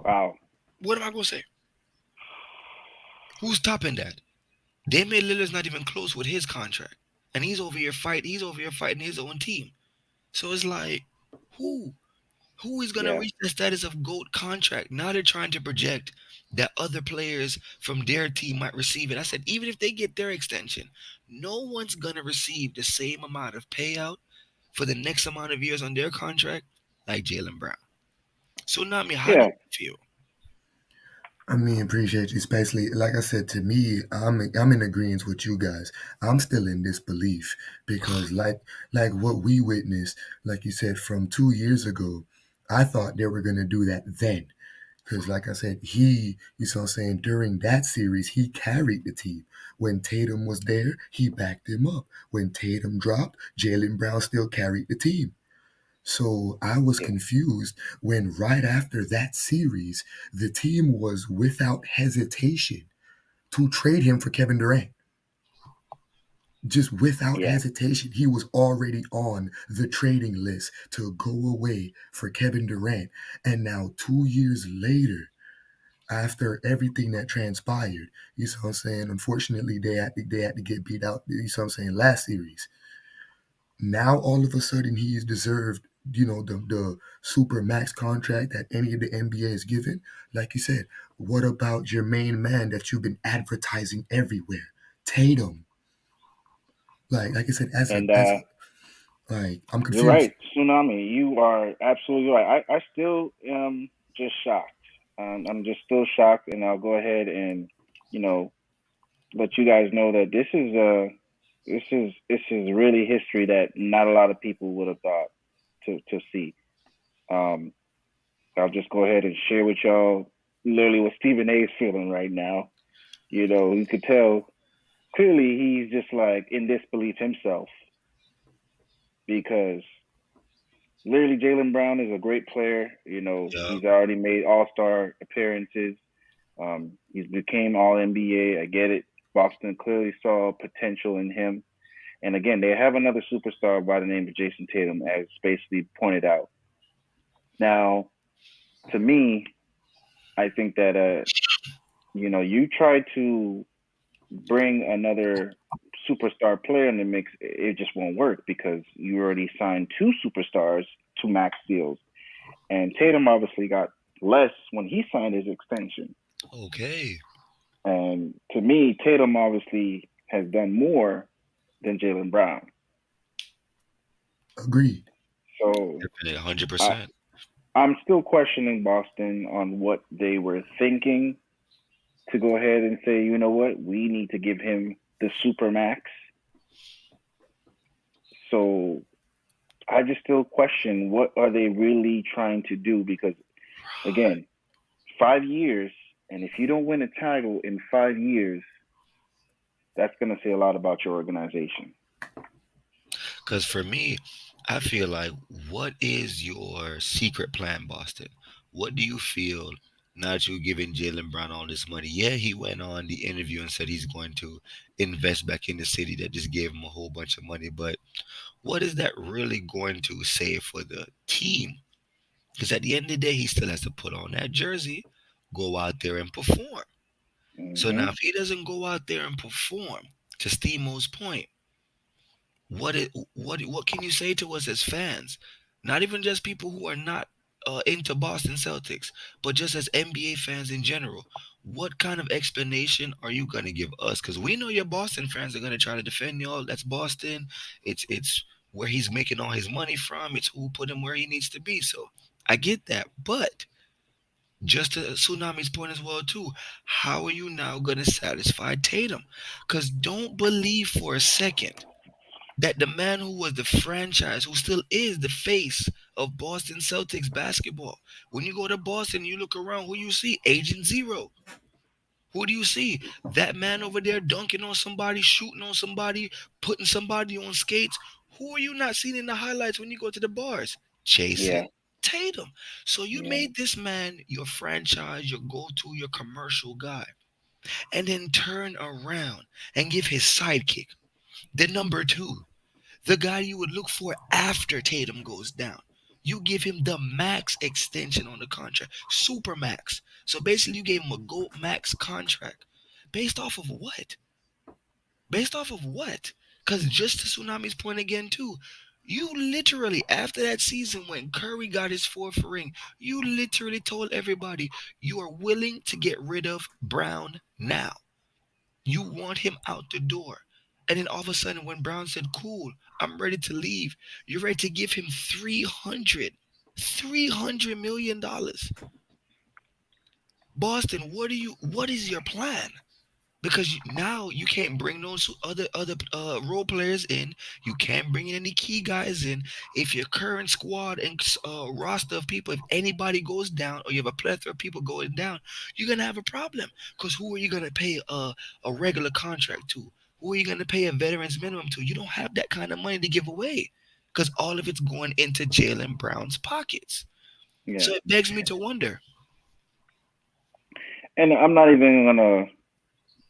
wow, What am I gonna say? Who's topping that? Damian Lillard's not even close with his contract. And he's over here fighting his own team. So it's like, who? Who is going to yeah, reach the status of GOAT contract? Now they're trying to project that other players from their team might receive it. I said, even if they get their extension, no one's going to receive the same amount of payout for the next amount of years on their contract like Jalen Brown. So, Nami, how do yeah, you feel? I mean, appreciate you, especially like I said. To me, I'm in agreement with you guys. I'm still in disbelief because, like what we witnessed, like you said, from 2 years ago, I thought they were gonna do that then. Because, like I said, you saw saying during that series, he carried the team. When Tatum was there, he backed him up. When Tatum dropped, Jalen Brown still carried the team. So I was yeah, confused when right after that series, the team was without hesitation to trade him for Kevin Durant. Just without Yeah. hesitation, he was already on the trading list to go away for Kevin Durant. And now, 2 years later, after everything that transpired, you see what I'm saying? Unfortunately, they had to get beat out, you see what I'm saying, last series. Now, all of a sudden, he is deserved, the super max contract that any of the NBA is given. Like you said, what about your main man that you've been advertising everywhere? Tatum. Like I said, And like, I'm you're confused. right, Tsunami. You are absolutely right. I still am just shocked. I'm just still shocked, and I'll go ahead and you know let you guys know that this is really history that not a lot of people would have thought to see. Um, I'll just go ahead and share with y'all literally what Stephen A is feeling right now. You could tell clearly he's just like in disbelief himself because literally Jalen Brown is a great player. Yeah. He's already made All Star appearances. He's became All NBA. I get it. Boston clearly saw potential in him. And again, they have another superstar by the name of Jason Tatum, as basically pointed out. Now, to me, I think that you try to bring another superstar player in the mix, it just won't work because you already signed two superstars to max deals, and Tatum obviously got less when he signed his extension. Okay. And to me, Tatum obviously has done more than Jalen Brown. Agreed. So Definitely hundred I, percent. I'm still questioning Boston on what they were thinking to go ahead and say, you know what, we need to give him the super max. So I just still question what are they really trying to do because again, 5 years, and if you don't win a title in 5 years, that's going to say a lot about your organization. Because for me, I feel like, what is your secret plan, Boston? What do you feel now that you're giving Jalen Brown all this money? Yeah, he went on the interview and said he's going to invest back in the city that just gave him a whole bunch of money. But what is that really going to say for the team? Because at the end of the day, he still has to put on that jersey, go out there and perform. So Hmm. now, if he doesn't go out there and perform, to Stemo's point, what can you say to us as fans? Not even just people who are not into Boston Celtics, but just as NBA fans in general. What kind of explanation are you gonna give us? Because we know your Boston fans are gonna try to defend y'all. That's Boston. It's where he's making all his money from. It's who put him where he needs to be. So I get that, but just to Tsunami's point as well too, how are you now gonna satisfy Tatum? Because don't believe for a second that the man who was the franchise, who still is the face of Boston Celtics basketball, when you go to Boston, you look around, who you see? Agent Zero. Who do you see? That man over there dunking on somebody, shooting on somebody, putting somebody on skates. Who are you not seeing in the highlights when you go to the bars? Yeah, Jason Tatum. So you yeah, made this man your franchise, your go-to, your commercial guy, and then turn around and give his sidekick, the number two, the guy you would look for after Tatum goes down. You give him the max extension on the contract, super max. So basically, you gave him a gold max contract. Based off of what? Based off of what? Because just to Tsunami's point again, too, you literally, after that season when Curry got his fourth ring, you literally told everybody you are willing to get rid of Brown now. You want him out the door. And then all of a sudden, when Brown said, cool, I'm ready to leave, you're ready to give him 300 million dollars. Boston, what is your plan? Because now you can't bring those other role players in. You can't bring any key guys in. If your current squad and roster of people, if anybody goes down, or you have a plethora of people going down, you're gonna have a problem. Because who are you gonna pay a regular contract to? Who are you gonna pay a veterans minimum to? You don't have that kind of money to give away, because all of it's going into Jalen Brown's pockets. yeah. So it begs me to wonder. And I'm not even gonna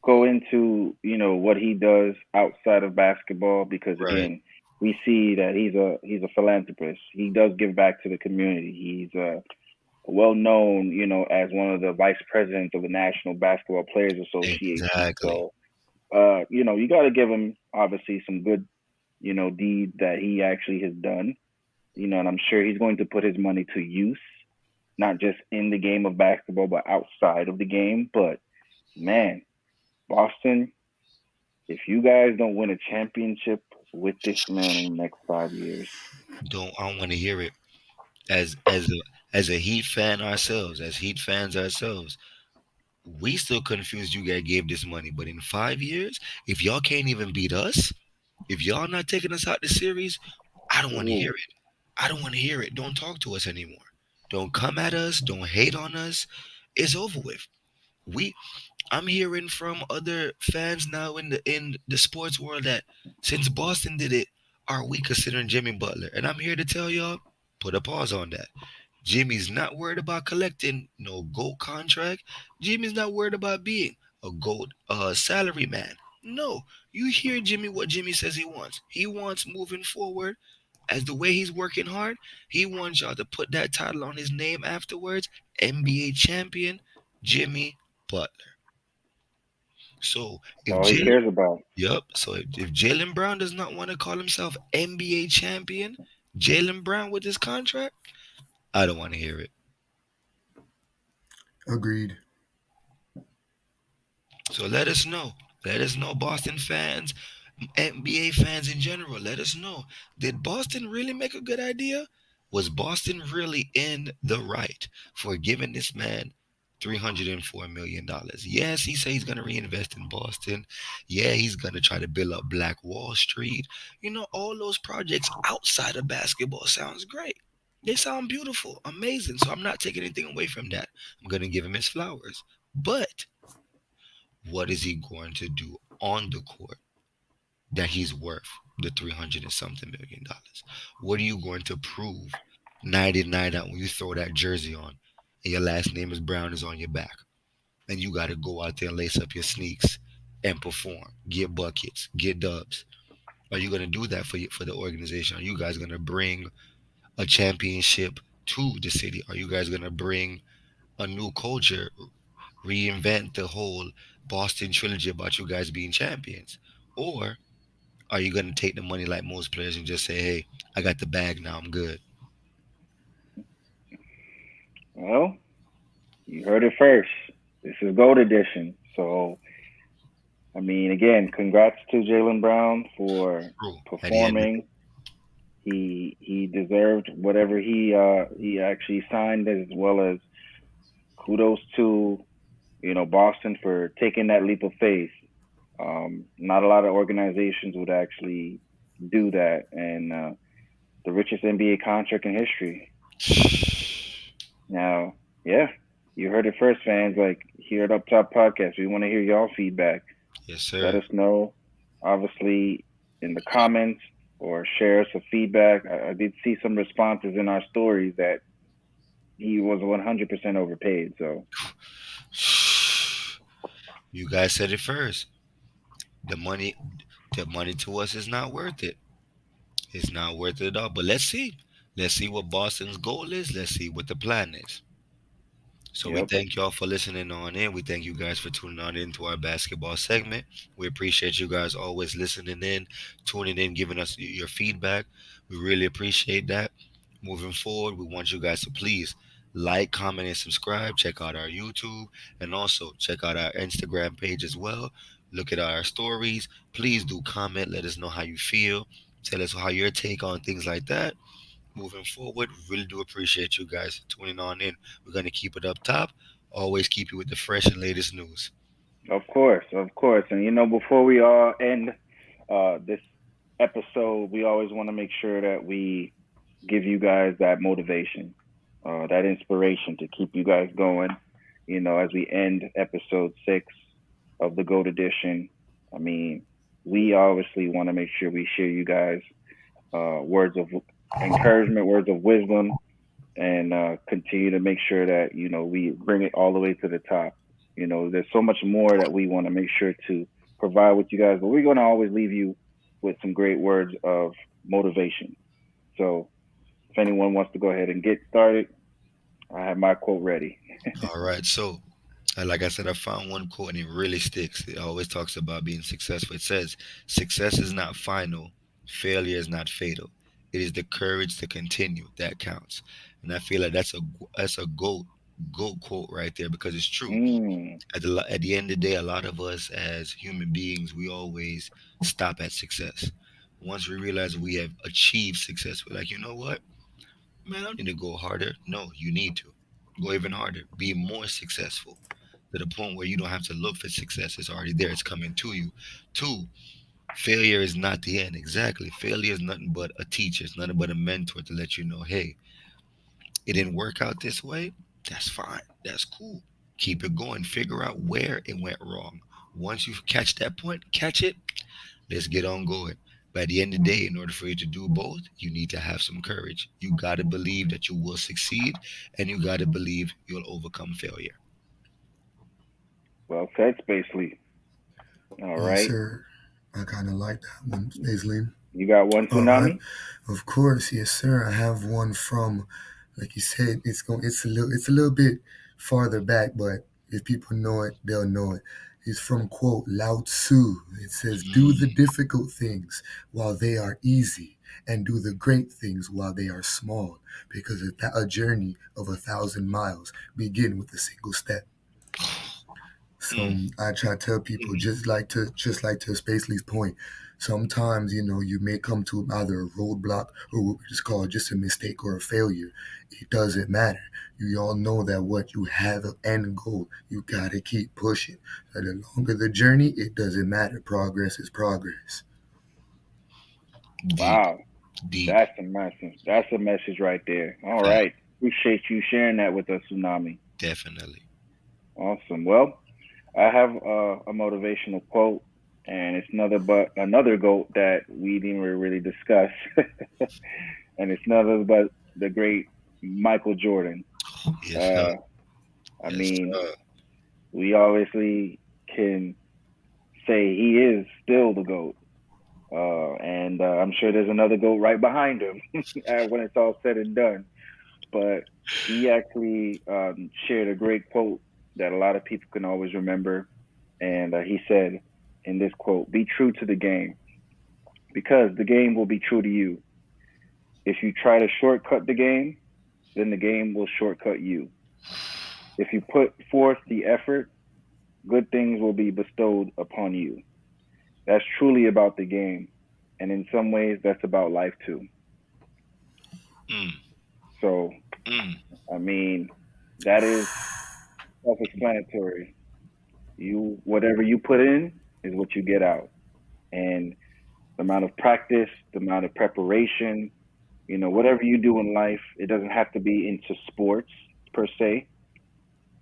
go into what he does outside of basketball, because Right. again, we see that he's a philanthropist. He does give back to the community. He's well known, as one of the vice presidents of the National Basketball Players Association. Exactly. So, you got to give him obviously some good, deed that he actually has done. And I'm sure he's going to put his money to use, not just in the game of basketball, but outside of the game. But man, Boston, if you guys don't win a championship with this man in the next 5 years, Don't I don't want to hear it. As a Heat fan ourselves, as Heat fans ourselves, we still confused you guys gave this money. But in 5 years, if y'all can't even beat us, if y'all not taking us out the series, I don't want to hear ooh, it. I don't want to hear it. Don't talk to us anymore. Don't come at us. Don't hate on us. It's over with. We I'm hearing from other fans now in the sports world that since Boston did it, are we considering Jimmy Butler? And I'm here to tell y'all, put a pause on that. Jimmy's not worried about collecting no gold contract. Jimmy's not worried about being a gold salary man. No, you hear Jimmy what Jimmy says he wants. He wants moving forward as the way he's working hard. He wants y'all to put that title on his name afterwards. NBA champion Jimmy Butler. So that's if all he Jalen, cares about. yep. So if Jalen Brown does not want to call himself NBA champion, Jalen Brown with his contract, I don't want to hear it. Agreed. So let us know. Let us know, Boston fans, NBA fans in general. Let us know. Did Boston really make a good idea? Was Boston really in the right for giving this man $304 million? Yes, he says he's gonna reinvest in Boston. Yeah, he's gonna try to build up Black Wall Street. All those projects outside of basketball sounds great. They sound beautiful, amazing. So I'm not taking anything away from that. I'm gonna give him his flowers. But what is he going to do on the court that he's worth the 300 and something $1 million? What are you going to prove night in, night out when you throw that jersey on and your last name is Brown is on your back and you got to go out there and lace up your sneaks and perform, get buckets, get dubs? Are you going to do that for the organization? Are you guys going to bring a championship to the city? Are you guys going to bring a new culture, reinvent the whole Boston trilogy about you guys being champions? Or are you going to take the money like most players and just say, hey, I got the bag now, I'm good? Well, you heard it first. This is Gold Edition. So, I mean, again, congrats to Jalen Brown for True. At the end of performing. He deserved whatever he actually signed, as well as kudos to Boston for taking that leap of faith. Not a lot of organizations would actually do that, and the richest NBA contract in history. it. Now, yeah, you heard it first, fans. Like here at Up Top Podcast, we want to hear y'all feedback. Yes, Let sir. us know, obviously, in the comments, or share us some feedback. I did see some responses in our stories that he was 100% overpaid. So, You guys said it first. The money, the money to us is not worth it. It's not worth it at all. But let's see. Let's see what Boston's goal is. Let's see what the plan is. So we yep, thank y'all for listening on in. We thank you guys for tuning on into our basketball segment. We appreciate you guys always listening in, tuning in, giving us your feedback. We really appreciate that. Moving forward, we want you guys to please like, comment, and subscribe. Check out our YouTube and also check out our Instagram page as well. Look at our stories. Please do comment. Let us know how you feel. Tell us how your take on things like that. Moving forward, we really do appreciate you guys tuning on in. We're going to keep it up top. Always keep you with the fresh and latest news. of course, of course. And before we all end this episode, we always want to make sure that we give you guys that motivation, that inspiration to keep you guys going. As we end episode 6 of the Goat Edition, I mean, we obviously want to make sure we share you guys words of encouragement, words of wisdom, and continue to make sure that we bring it all the way to the top. There's so much more that we want to make sure to provide with you guys, but we're going to always leave you with some great words of motivation. So if anyone wants to go ahead and get started, I have my quote ready. All right. So, like I said, I found one quote and it really sticks. It always talks about being successful. It says, "Success is not final, failure is not fatal. It is the courage to continue that counts." And I feel like that's a goat quote right there because it's true. Mm, At the end of the day, a lot of us as human beings, we always stop at success. Once we realize we have achieved success, we're like, you know what? Man, I don't need to go harder. No, you need to go even harder. Be more successful to the point where you don't have to look for success. It's already there. It's coming to you. Two, failure is not the end. Exactly. Failure is nothing but a teacher. It's nothing but a mentor to let you know, hey, it didn't work out this way. That's fine. That's cool. Keep it going. Figure out where it went wrong. Once you catch that point, catch it, let's get on going. By the end of the day, in order for you to do both, you need to have some courage. You got to believe that you will succeed and you got to believe you'll overcome failure. well said, Spacely. All Yes, right. sir. I kind of like that one, Paisley. You got one All right. tsunami? Of course, yes, sir. I have one from, like you said, it's a little bit farther back, but if people know it, they'll know it. It's from quote Lao Tzu. It says, "Do the Mm, difficult things while they are easy, and do the great things while they are small, because a journey of 1,000 miles begin with a single step." So mm, I try to tell people, mm. just like to Spacely's point. Sometimes you may come to either a roadblock or what we just call just a mistake or a failure. It doesn't matter. You all know that what you have an end goal. You gotta keep pushing. So the longer the journey, it doesn't matter. Progress is progress. Deep, Wow, deep, that's a message. That's a message right there. All fact, right. Appreciate you sharing that with us, Tsunami. definitely. Awesome. Well, I have a motivational quote, and it's another goat that we didn't really discuss, and it's none other but the great Michael Jordan. Yes, sir. Uh, I Yes, mean, sir. we obviously can say he is still the goat, and I'm sure there's another goat right behind him when it's all said and done. But he actually shared a great quote that a lot of people can always remember. And he said in this quote, "Be true to the game because the game will be true to you. If you try to shortcut the game, then the game will shortcut you. If you put forth the effort, good things will be bestowed upon you." That's truly about the game. And in some ways, that's about life too. Mm, So, mm. I mean, that is self explanatory. Whatever you put in is what you get out. And the amount of practice, the amount of preparation, whatever you do in life, it doesn't have to be into sports per se,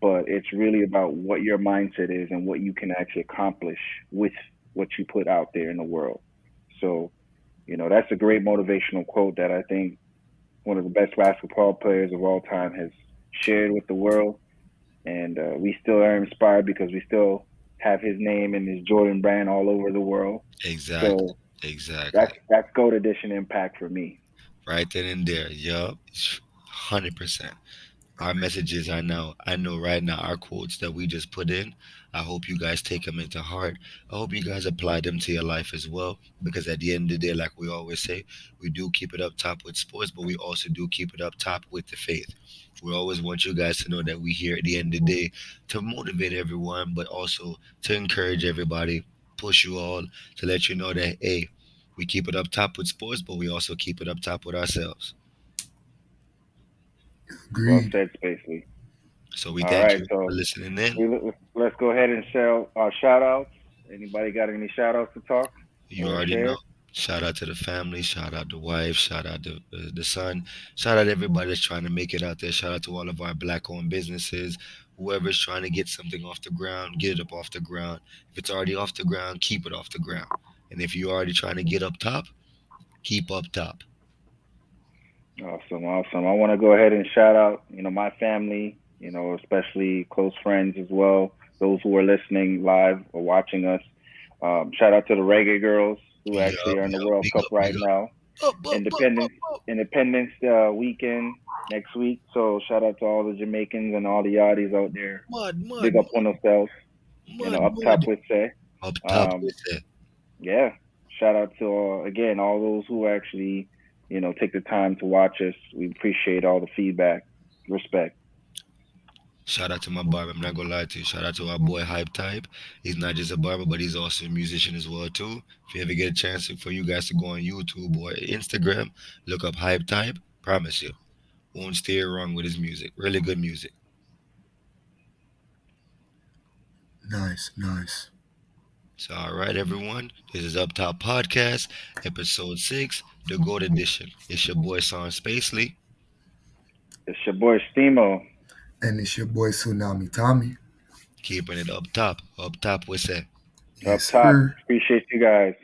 but it's really about what your mindset is and what you can actually accomplish with what you put out there in the world. So, that's a great motivational quote that I think one of the best basketball players of all time has shared with the world. And we still are inspired because we still have his name and his Jordan brand all over the world. Exactly. So Exactly. that's Gold Edition impact for me. Right then and there. Yup. 100%. Our messages I know right now, our quotes that we just put in, I hope you guys take them into heart. I hope you guys apply them to your life as well, because at the end of the day, like we always say, we do keep it up top with sports, but we also do keep it up top with the faith. We always want you guys to know that we here at the end of the day to motivate everyone, but also to encourage everybody, push you all, to let you know that hey, we keep it up top with sports, but we also keep it up top with ourselves. Well Agreed. said, Spacely. So we All thank right, you for so listening in. let's go ahead and share our shout outs. Anybody got any shout outs to talk You or already know. share? Shout out to the family. Shout out the wife. Shout out the son. Shout out everybody that's trying to make it out there. Shout out to all of our black-owned businesses. Whoever's trying to get something off the ground, get it up off the ground. If it's already off the ground, keep it off the ground. And if you're already trying to get up top, keep up top. Awesome, awesome. I want to go ahead and shout out, my family, especially close friends as well. those who are listening live or watching us. Shout out to the reggae girls who actually Yup, are in the yup. World Big Cup up, right big up. now. Independence Up. Independence Weekend next week. So shout out to all the Jamaicans and all the Yardies out there. Mud, Big mud, up on yourselves. mud, Up top mud. with say. Up top Um, with it. yeah. Shout out to again all those who actually take the time to watch us. We appreciate all the feedback. Respect. Shout out to my barber. I'm not gonna lie to you. Shout out to our boy Hype Type. He's not just a barber, but he's also a musician as well too. If you ever get a chance for you guys to go on YouTube or Instagram, look up Hype Type. Promise you, won't steer wrong with his music. Really good music. Nice, nice. So all right, everyone. This is Up Top Podcast, episode 6, the Gold Edition. It's your boy Son Spacely, It's your boy Stemo. And it's your boy Tsunami Tommy. keeping it up top. Up top with it. Up Yes, top. sir. Appreciate you guys.